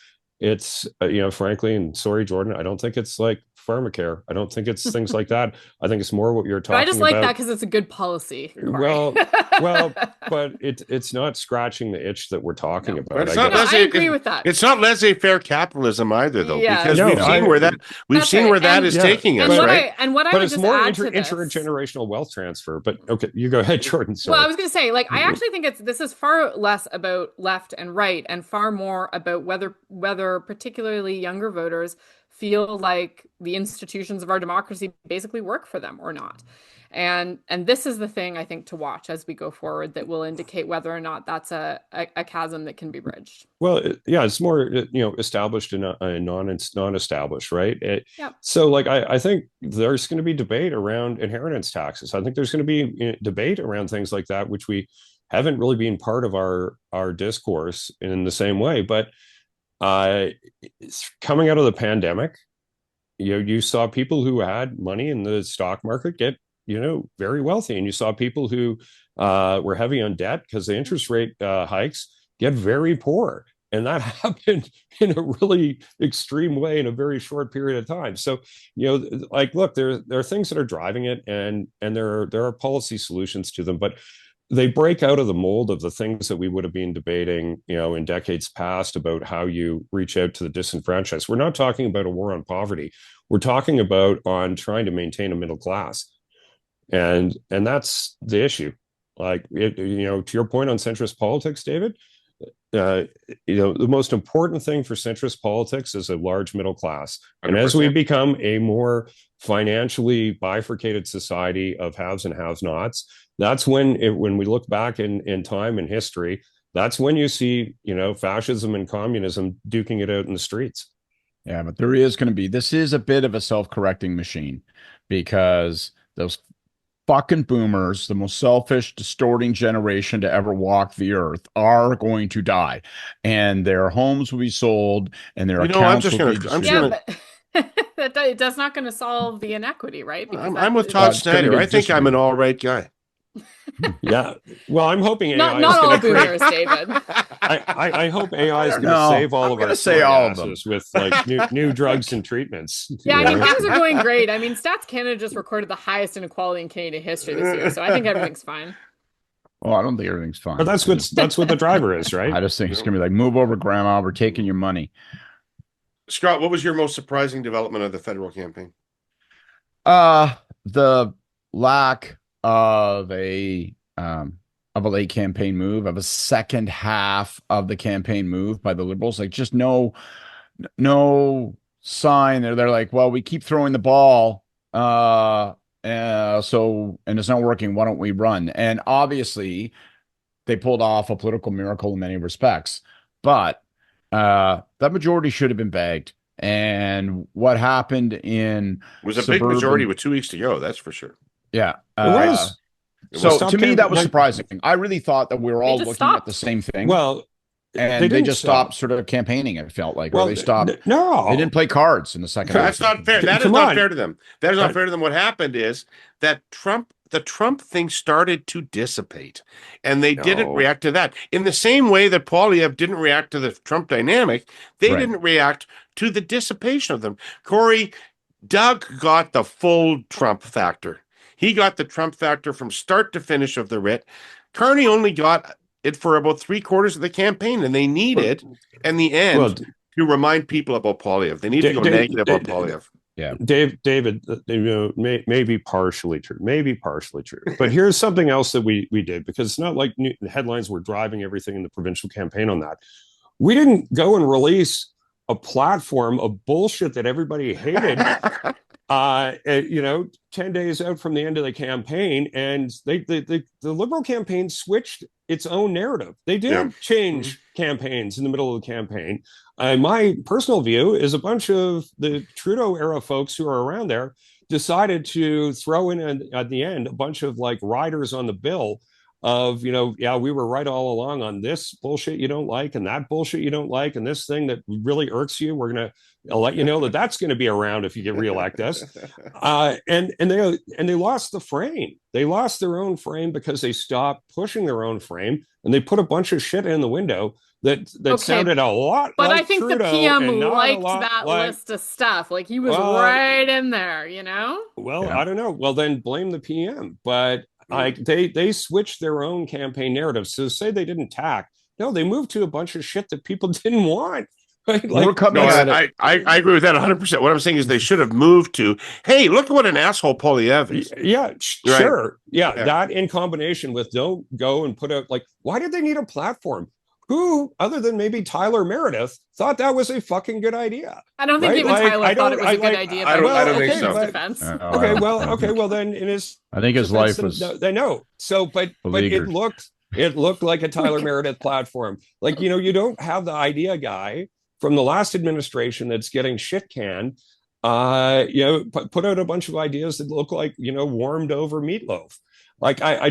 frankly, and sorry, Jordan, I don't think it's like pharmacare. I don't think it's things like that. I think it's more what you're talking about. I just like that because it's a good policy. Well, but it's not scratching the itch that we're talking about. I agree with that. It's not laissez-faire capitalism either, though, because we've seen where that is taking us, right? But it's more intergenerational wealth transfer. But okay, you go ahead, Jordan. Sorry. Well, I was going to say, I actually think this is far less about left and right, and far more about whether particularly younger voters feel like the institutions of our democracy basically work for them or not. And this is the thing I think to watch as we go forward that will indicate whether or not that's a chasm that can be bridged. Well, yeah, it's more established and non-established, right? Yep. So, like, I think there's going to be debate around inheritance taxes. I think there's going to be debate around things like that, which we haven't really been part of our discourse in the same way. But coming out of the pandemic, you saw people who had money in the stock market get very wealthy, and you saw people who were heavy on debt because the interest rate hikes get very poor, and that happened in a really extreme way in a very short period of time. So like, look, there are things that are driving it, and there are policy solutions to them, but they break out of the mold of the things that we would have been debating in decades past about how you reach out to the disenfranchised. We're not talking about a war on poverty. We're talking about on trying to maintain a middle class. And that's the issue. Like, to your point on centrist politics, David, the most important thing for centrist politics is a large middle class. 100%. And as we become a more financially bifurcated society of haves and have-nots, that's when we look back in time and history, that's when you see, fascism and communism duking it out in the streets. Yeah, but this is a bit of a self-correcting machine, because those fucking boomers, the most selfish, distorting generation to ever walk the earth, are going to die, and their homes will be sold, and their accounts will be destroyed. But that's not going to solve the inequity, right? Because I'm with Todd Snyder. I think I'm an all right guy. Yeah. Well, I'm hoping not all boomers, David. I hope AI is going to save all of our say all of them with like new drugs and treatments. Yeah, I mean, things are going great. I mean, Stats Canada just recorded the highest inequality in Canadian history this year, so I think everything's fine. Well, I don't think everything's fine. But that's what the driver is, right? I just think it's going to be like, move over, Grandma. We're taking your money. Scott, what was your most surprising development of the federal campaign? The lack of a late campaign move, of a second half of the campaign move by the Liberals. Like, just no sign. They're like, well, we keep throwing the ball, and it's not working. Why don't we run? And obviously, they pulled off a political miracle in many respects, but that majority should have been bagged. And what happened in was a big majority with 2 weeks to go. That's for sure. Yeah, it was. So to me, that was surprising. I really thought that we were all looking at the same thing. Well, and they just stopped sort of campaigning. It felt like, or they stopped. No, they didn't play cards in the second. That's not fair. That is not fair to them. That is not fair to them. What happened is that the Trump thing started to dissipate, and they didn't react to that in the same way that Poilievre didn't react to the Trump dynamic. They didn't react to the dissipation of them. Kory, Doug got the full Trump factor. He got the Trump factor from start to finish of the writ. Carney only got it for about 3/4 of the campaign, and they needed, in the end, to remind people about Poilievre. They need to go negative about Poilievre. Yeah, David, may be partially true, But here's something else that we did, because it's not like the headlines were driving everything in the provincial campaign on that. We didn't go and release a platform of bullshit that everybody hated. 10 days out from the end of the campaign, and the Liberal campaign switched its own narrative. They did change campaigns in the middle of the campaign. My personal view is a bunch of the Trudeau era folks who are around there decided to throw in at the end a bunch of like riders on the bill of, we were right all along on this bullshit you don't like, and that bullshit you don't like, and this thing that really irks you. We're going to let you know that's going to be around if you get reelect us. And they lost the frame. They lost their own frame because they stopped pushing their own frame, and they put a bunch of shit in the window that sounded a lot but like I think Trudeau, the PM liked that list of stuff. Like, he was right in there, Well, I don't know. Well, then blame the PM. But they switched their own campaign narrative. So say they didn't tack. No, they moved to a bunch of shit that people didn't want. Right? We're coming at it. I agree with that 100%. What I'm saying is they should have moved to, hey, look at what an asshole Poilievre is. Yeah, sure. Yeah, that in combination with don't go and put out, like, why did they need a platform? who, other than maybe Tyler Meredith, thought that was a fucking good idea. I don't think Right? even Like, Tyler thought it was a good idea. I don't in think his so. defense. Okay, well, then in his I think his defense, life was they know. So, but beleaguered. it looked like a Tyler Meredith platform. Like, you don't have the idea guy from the last administration that's getting shit canned. Put out a bunch of ideas that look like, warmed over meatloaf. Like, I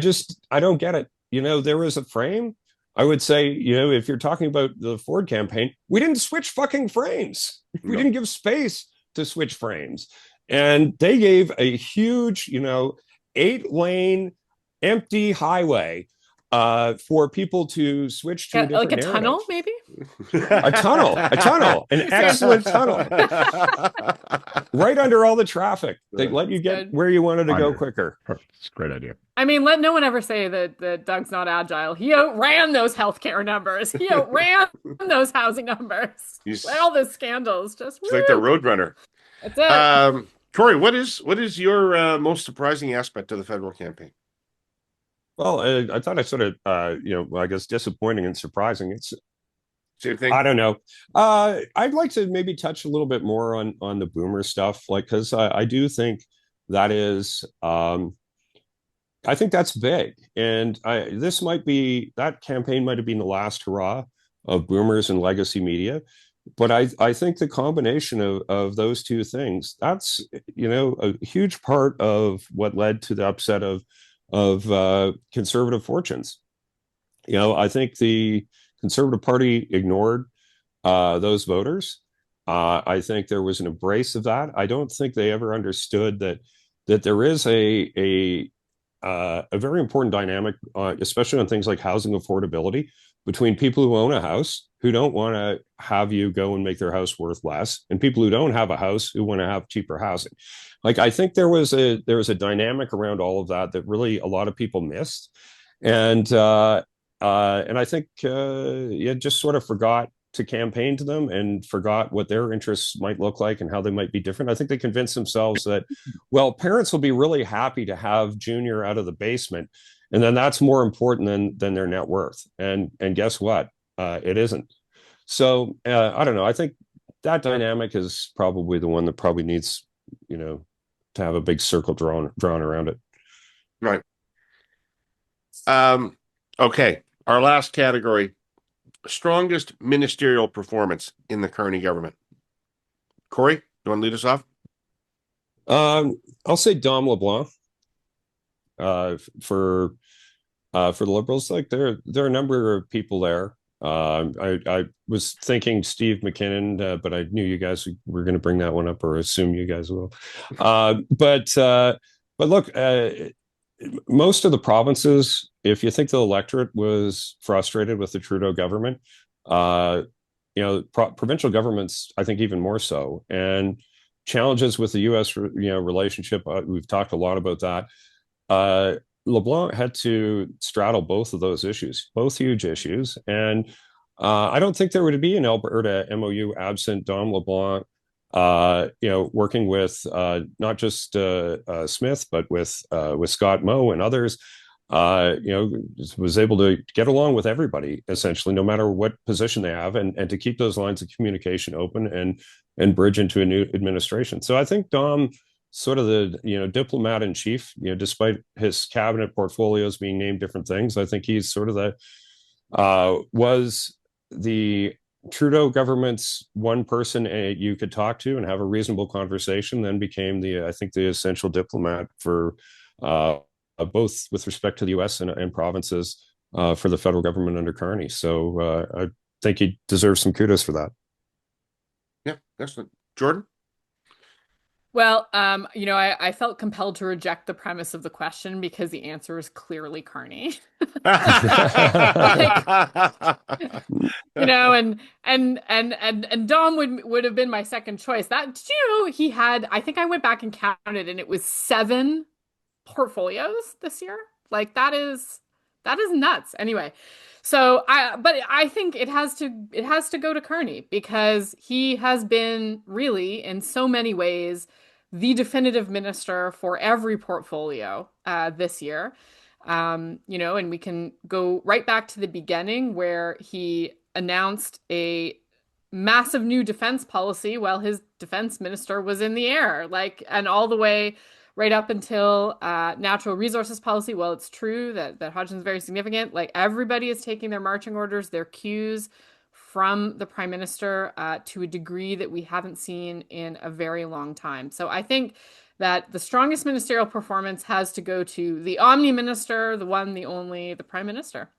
don't get it. There was a frame. I would say, if you're talking about the Ford campaign, we didn't switch fucking frames. We didn't give space to switch frames. And they gave a huge, 8-lane empty highway for people to switch to a different like a tunnel, narrative. maybe? A tunnel, an excellent tunnel. Right under all the traffic. They let you get where you wanted to go quicker. It's a great idea. I mean, let no one ever say that Doug's not agile. He outran those healthcare numbers. He outran those housing numbers. All the scandals. Just It's like the Roadrunner. That's it. Kory, what is your most surprising aspect of the federal campaign? Well, I thought I sort of, I guess disappointing and surprising. It's Same thing. I don't know. I'd like to maybe touch a little bit more on the boomer stuff, like, because I do think that is, I think that's big, and that campaign might have been the last hurrah of boomers and legacy media, but I think the combination of those two things, that's a huge part of what led to the upset of conservative fortunes. I think the Conservative Party ignored those voters. I think there was an embrace of that. I don't think they ever understood that there is a very important dynamic, especially on things like housing affordability, between people who own a house who don't want to have you go and make their house worth less, and people who don't have a house who want to have cheaper housing. Like, I think there was a dynamic around all of that really a lot of people missed, and I think you just sort of forgot to campaign to them and forgot what their interests might look like and how they might be different. I think they convinced themselves that, well, parents will be really happy to have Junior out of the basement, and then that's more important than their net worth. And guess what? It isn't. So I don't know. I think that dynamic is probably the one that probably needs, to have a big circle drawn around it. Right. Okay. Our last category: strongest ministerial performance in the Carney government. Kory, you want to lead us off? I'll say Dom LeBlanc. For the Liberals, like there are a number of people there. I was thinking Steve McKinnon, but I knew you guys were going to bring that one up, or assume you guys will. But look, most of the provinces, if you think the electorate was frustrated with the Trudeau government, provincial governments, I think even more so, and challenges with the U.S. relationship. We've talked a lot about that. LeBlanc had to straddle both of those issues, both huge issues, and I don't think there would be an Alberta MOU absent Dom LeBlanc. Working with not just Smith, but with Scott Moe and others, was able to get along with everybody, essentially, no matter what position they have, and to keep those lines of communication open and bridge into a new administration. So I think Dom, sort of the diplomat in chief, despite his cabinet portfolios being named different things, I think he's sort of was the Trudeau government's one person you could talk to and have a reasonable conversation, then became the essential diplomat for both with respect to the U.S. and provinces for the federal government under Carney. So I think he deserves some kudos for that. Yeah, excellent. Jordan? Well, I felt compelled to reject the premise of the question because the answer is clearly Carney. And Dom would have been my second choice. He had, I think I went back and counted, and it was 7 portfolios this year. Like, that is nuts. Anyway, but I think it has to go to Carney, because he has been really, in so many ways, the definitive minister for every portfolio this year. And we can go right back to the beginning where he announced a massive new defense policy while his defense minister was in the air, and all the way right up until natural resources policy. Well, it's true that Hodgson's very significant. Like, everybody is taking their marching orders, their cues from the prime minister to a degree that we haven't seen in a very long time. So I think that the strongest ministerial performance has to go to the Omni Minister, the one, the only, the Prime Minister.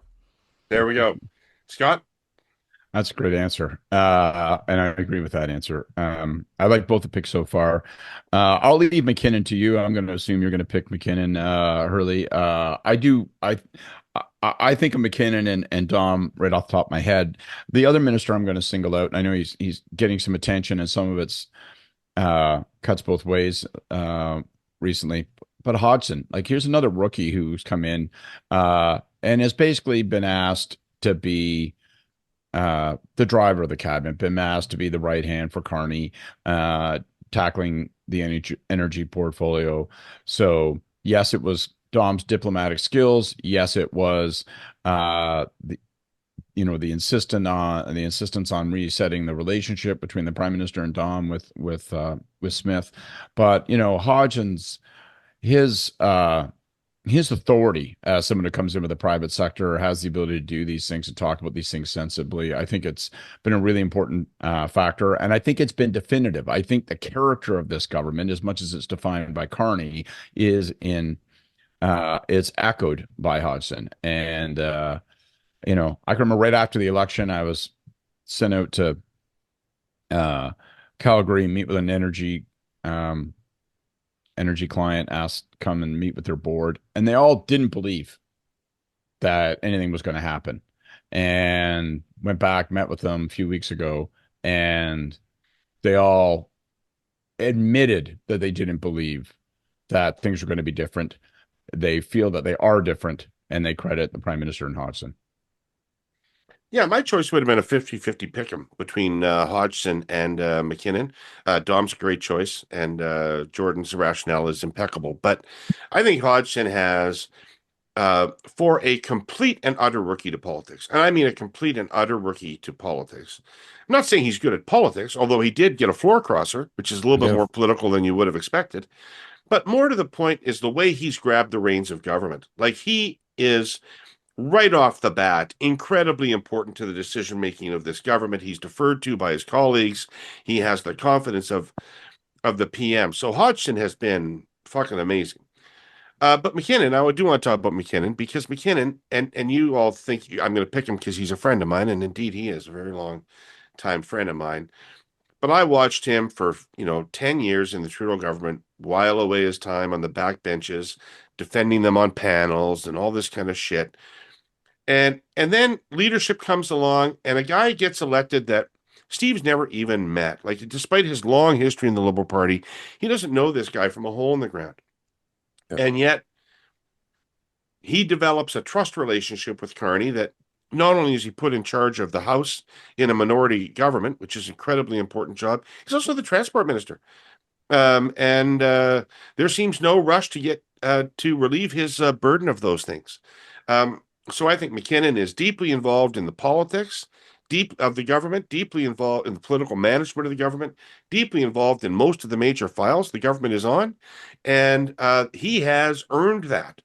There we go. Scott? That's a great answer. And I agree with that answer. I like both the picks so far. I'll leave McKinnon to you. I'm going to assume you're going to pick McKinnon, Herle. I think of McKinnon and Dom right off the top of my head. The other minister I'm going to single out, I know he's getting some attention, and some of it's cuts both ways recently. But Hodgson, here's another rookie who's come in and has basically been asked to be the driver of the cabinet, been asked to be the right hand for Carney, tackling the energy portfolio. So yes, it was Dom's diplomatic skills. Yes, it was the insistence on resetting the relationship between the prime minister and Dom with Smith. But Hodgson's his authority as someone who comes in with the private sector, has the ability to do these things and talk about these things sensibly. I think it's been a really important factor, and I think it's been definitive. I think the character of this government, as much as it's defined by Carney, is it's echoed by Hodgson. And I can remember right after the election, I was sent out to Calgary, meet with an energy client, asked to come and meet with their board, and they all didn't believe that anything was going to happen, and went back, met with them a few weeks ago, and they all admitted that they didn't believe that things were going to be different. They feel that they are different, and they credit the prime minister and Hodgson. Yeah, my choice would have been a 50-50 pick 'em between Hodgson and McKinnon. Dom's a great choice, and Jordan's rationale is impeccable. But I think Hodgson has, for a complete and utter rookie to politics, and I mean a complete and utter rookie to politics. I'm not saying he's good at politics, although he did get a floor crosser, which is a little bit more political than you would have expected. But more to the point is the way he's grabbed the reins of government. He is, right off the bat, incredibly important to the decision-making of this government. He's deferred to by his colleagues. He has the confidence of the PM. So Hodgson has been fucking amazing. But McKinnon, I do want to talk about McKinnon, because McKinnon, and you all think I'm going to pick him because he's a friend of mine, and indeed he is a very long-time friend of mine. But I watched him for, 10 years in the Trudeau government, while away his time on the back benches, defending them on panels and all this kind of shit. And then leadership comes along, and a guy gets elected that Steve's never even met. Despite his long history in the Liberal Party, he doesn't know this guy from a hole in the ground. Yeah. And yet he develops a trust relationship with Carney that not only is he put in charge of the House in a minority government, which is an incredibly important job, he's also the transport minister. And there seems no rush to get to relieve his burden of those things. So I think McKinnon is deeply involved in the politics of the government, deeply involved in the political management of the government, deeply involved in most of the major files the government is on. And he has earned that,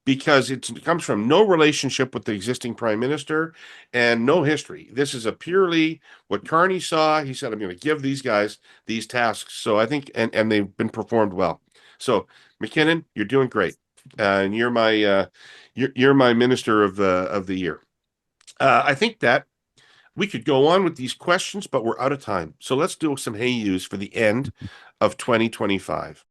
because it comes from no relationship with the existing prime minister and no history. This is a purely what Carney saw. He said, I'm going to give these guys these tasks. So I think, and they've been performed well. So McKinnon, you're doing great. And you're my minister of the year. I think that we could go on with these questions, but we're out of time. So let's do some hey yous for the end of 2025.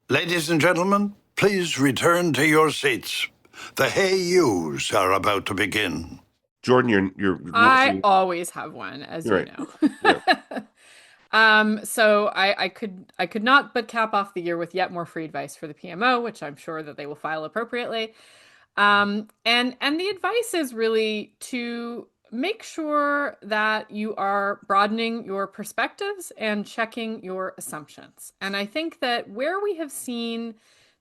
Ladies and gentlemen, please return to your seats. The hey yous are about to begin. Jordan, you're I always have one, as you know. Yeah. So I could not but cap off the year with yet more free advice for the PMO, which I'm sure that they will file appropriately. And the advice is really to make sure that you are broadening your perspectives and checking your assumptions. And I think that where we have seen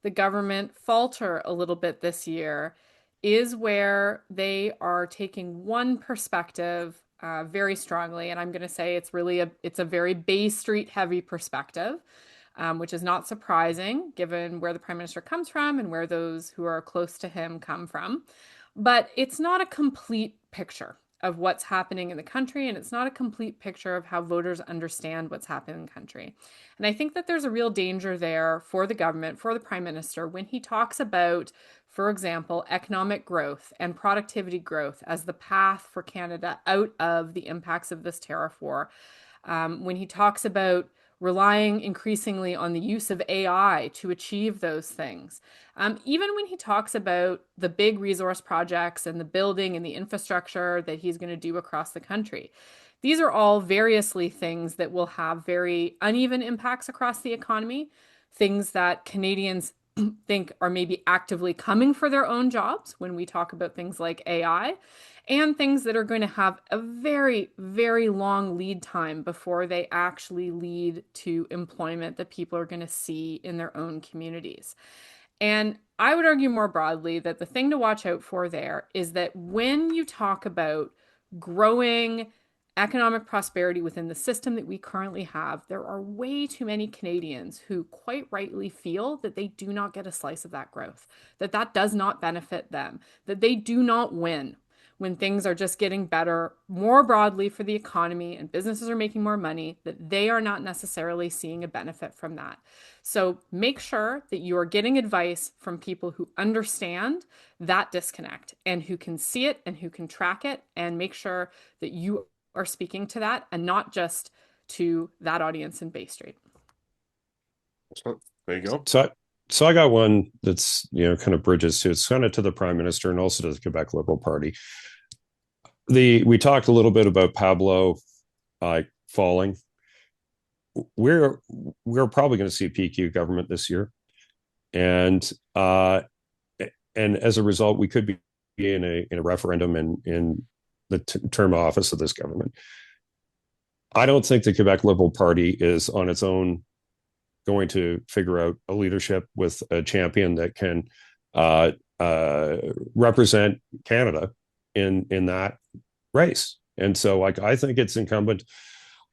the government falter a little bit this year is where they are taking one perspective very strongly, and I'm going to say it's a very Bay Street heavy perspective, which is not surprising given where the Prime Minister comes from and where those who are close to him come from. But it's not a complete picture of what's happening in the country, and it's not a complete picture of how voters understand what's happening in the country. And I think that there's a real danger there for the government, for the Prime Minister, when he talks about, for example, economic growth and productivity growth as the path for Canada out of the impacts of this tariff war. When he talks about relying increasingly on the use of AI to achieve those things. Even when he talks about the big resource projects and the building and the infrastructure that he's going to do across the country. These are all variously things that will have very uneven impacts across the economy, things that Canadians think are maybe actively coming for their own jobs when we talk about things like AI, and things that are going to have a very, very long lead time before they actually lead to employment that people are going to see in their own communities. And I would argue more broadly that the thing to watch out for there is that when you talk about growing economic prosperity within the system that we currently have, there are way too many Canadians who quite rightly feel that they do not get a slice of that growth, that does not benefit them, that they do not win when things are just getting better more broadly for the economy and businesses are making more money, that they are not necessarily seeing a benefit from that. So make sure that you are getting advice from people who understand that disconnect and who can see it and who can track it, and make sure that you are speaking to that and not just to that audience in Bay Street. So, there you go. So I got one that's, kind of bridges to, it's kind of to the Prime Minister and also to the Quebec Liberal Party. We talked a little bit about Pablo falling. We're probably going to see a PQ government this year, and as a result, we could be in a referendum in the term of office of this government. I don't think the Quebec Liberal Party is on its own going to figure out a leadership with a champion that can represent Canada in that race. And so I think it's incumbent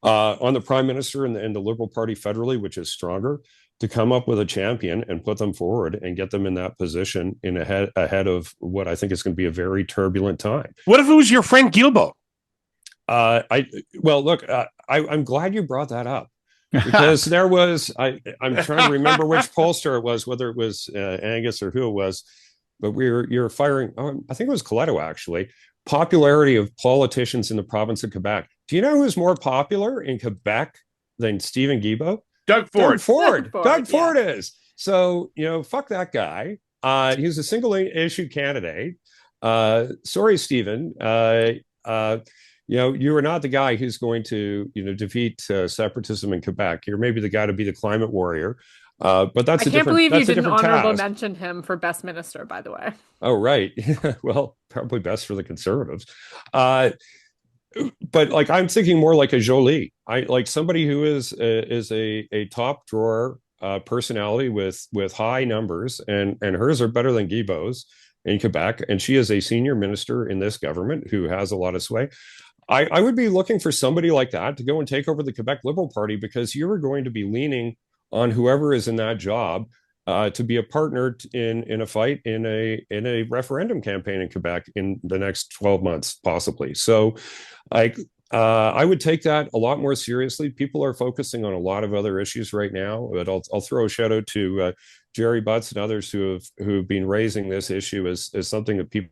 on the Prime Minister and the Liberal Party federally, which is stronger, to come up with a champion and put them forward and get them in that position ahead of what I think is going to be a very turbulent time. What if it was your friend Guilbeault? I'm glad you brought that up, because there was, I'm trying to remember which pollster it was, whether it was Angus or who it was, but you're firing, I think it was Coletto actually, popularity of politicians in the province of Quebec. Do you know who's more popular in Quebec than Stephen Guilbeault? Doug Ford. Doug Ford is. So, fuck that guy. He's a single issue candidate. Sorry, Stephen. You are not the guy who's going to, defeat separatism in Quebec. You're maybe the guy to be the climate warrior. But that's I can't believe you didn't honorable task. mention him for best minister, by the way. Oh, right. Well, probably best for the Conservatives. But I'm thinking more like a Jolie. I like somebody who is a top drawer personality with high numbers, and hers are better than Guilbeault's in Quebec. And she is a senior minister in this government who has a lot of sway. I would be looking for somebody like that to go and take over the Quebec Liberal Party, because you're going to be leaning on whoever is in that job to be a partner in a fight in a referendum campaign in Quebec in the next 12 months, possibly. So I would take that a lot more seriously. People are focusing on a lot of other issues right now, but I'll throw a shout out to Jerry Butts and others who've been raising this issue as something that people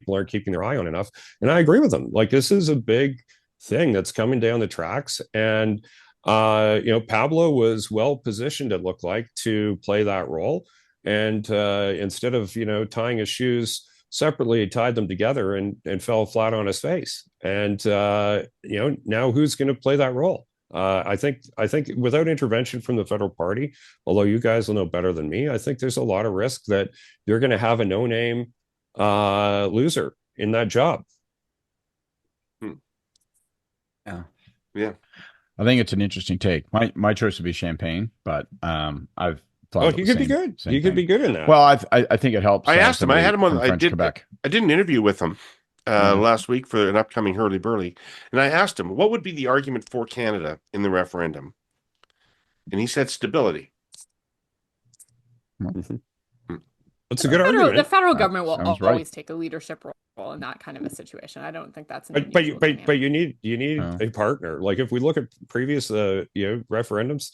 aren't keeping their eye on enough. And I agree with them. This is a big thing that's coming down the tracks, and Pablo was well positioned, it looked like, to play that role. And instead of, tying his shoes separately, he tied them together and fell flat on his face. And, now who's going to play that role? I think without intervention from the federal party, although you guys will know better than me, I think there's a lot of risk that you're going to have a no-name loser in that job. Yeah. I think it's an interesting take. My choice would be Champagne, but I've Oh, he could be good. He could be good in that. Well, I think it helps. I asked him. I had him on. French Quebec. I did an interview with him last week for an upcoming Hurley Burley, and I asked him what would be the argument for Canada in the referendum, and he said stability. Mm-hmm. That's a good argument. The federal government will always take a leadership role in that kind of a situation. I don't think that's an but you need a partner. Like if we look at previous referendums,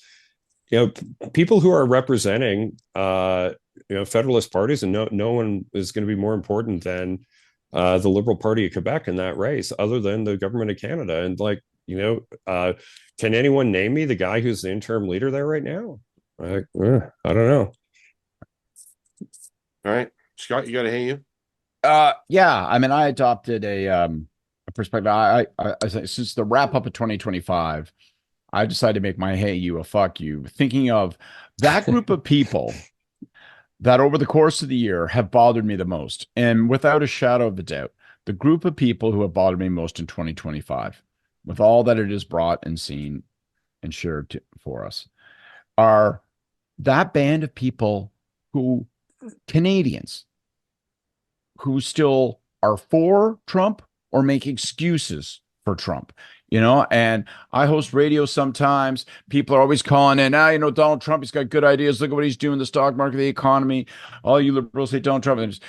people who are representing federalist parties, and no one is going to be more important than the Liberal Party of Quebec in that race, other than the government of Canada. And can anyone name me the guy who's the interim leader there right now? I don't know. All right, Scott, you got to Hey You? Yeah. I mean, I adopted a perspective. I since the wrap up of 2025, I decided to make my Hey You a fuck you, thinking of that group of people that over the course of the year have bothered me the most. And without a shadow of a doubt, the group of people who have bothered me most in 2025, with all that it has brought and seen and shared for us, are that band of people who Canadians who still are for Trump or make excuses for Trump, and I host radio sometimes. People are always calling in, Donald Trump, he's got good ideas. Look at what he's doing, the stock market, the economy. All you liberals say Donald Trump. And just,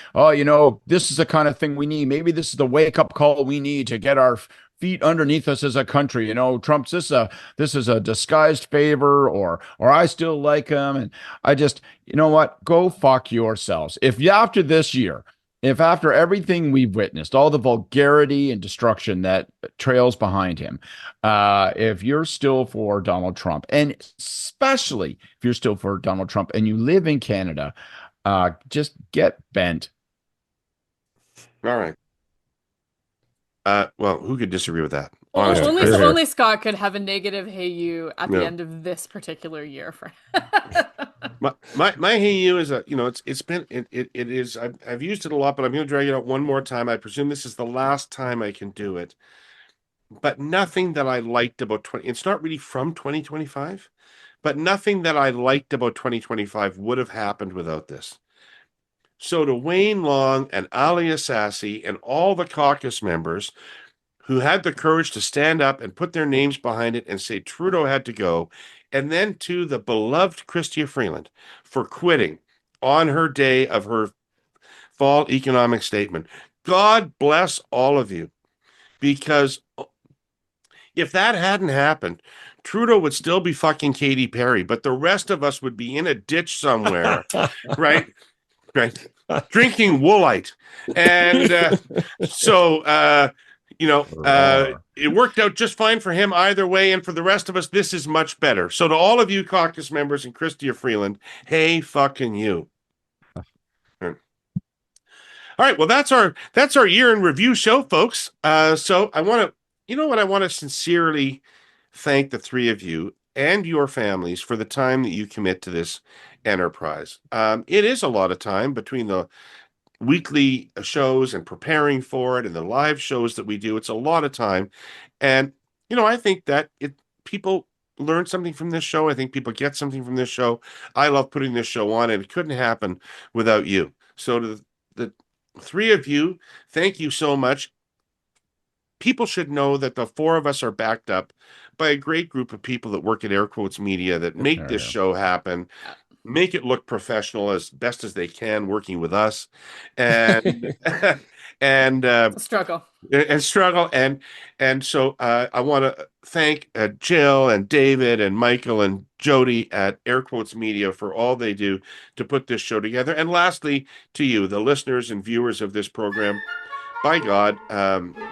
this is the kind of thing we need. Maybe this is the wake up call we need to get our feet underneath us as a country. Trump's this is a disguised favor, or I still like him. And I just, what? Go fuck yourselves. If after this year, if after everything we've witnessed, all the vulgarity and destruction that trails behind him, if you're still for Donald Trump, and especially if you're still for Donald Trump and you live in Canada, just get bent. All right. Well, who could disagree with that? Only Scott could have a negative Hey You at the end of this particular year. For my Hey You is it is I've used it a lot, but I'm going to drag it out one more time. I presume this is the last time I can do it. But nothing that I liked about it's not really from 2025, but nothing that I liked about 2025 would have happened without this. So to Wayne Long and Ali Assassi and all the caucus members who had the courage to stand up and put their names behind it and say Trudeau had to go, and then to the beloved Chrystia Freeland for quitting on her day of her fall economic statement. God bless all of you, because if that hadn't happened, Trudeau would still be fucking Katy Perry, but the rest of us would be in a ditch somewhere, right? Right, drinking Woolite, and it worked out just fine for him either way, and for the rest of us, this is much better. So to all of you caucus members and Chrystia Freeland, hey fucking you. All right, well that's our year in review show, folks. So I want to sincerely thank the three of you and your families for the time that you commit to this enterprise. It is a lot of time between the weekly shows and preparing for it and the live shows that we do. It's a lot of time. And, I think that people learn something from this show. I think people get something from this show. I love putting this show on, and it couldn't happen without you. So to the three of you, thank you so much. People should know that the four of us are backed up by a great group of people that work at Air Quotes Media that make this show happen, make it look professional as best as they can, working with us, and struggle. And so I want to thank Jill and David and Michael and Jody at Air Quotes Media for all they do to put this show together. And lastly, to you, the listeners and viewers of this program. By God,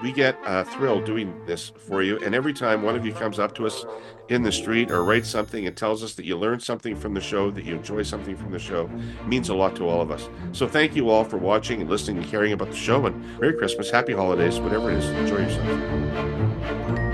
we get thrilled doing this for you. And every time one of you comes up to us in the street or writes something and tells us that you learned something from the show, that you enjoy something from the show, means a lot to all of us. So thank you all for watching and listening and caring about the show. And Merry Christmas, Happy Holidays, whatever it is, enjoy yourself.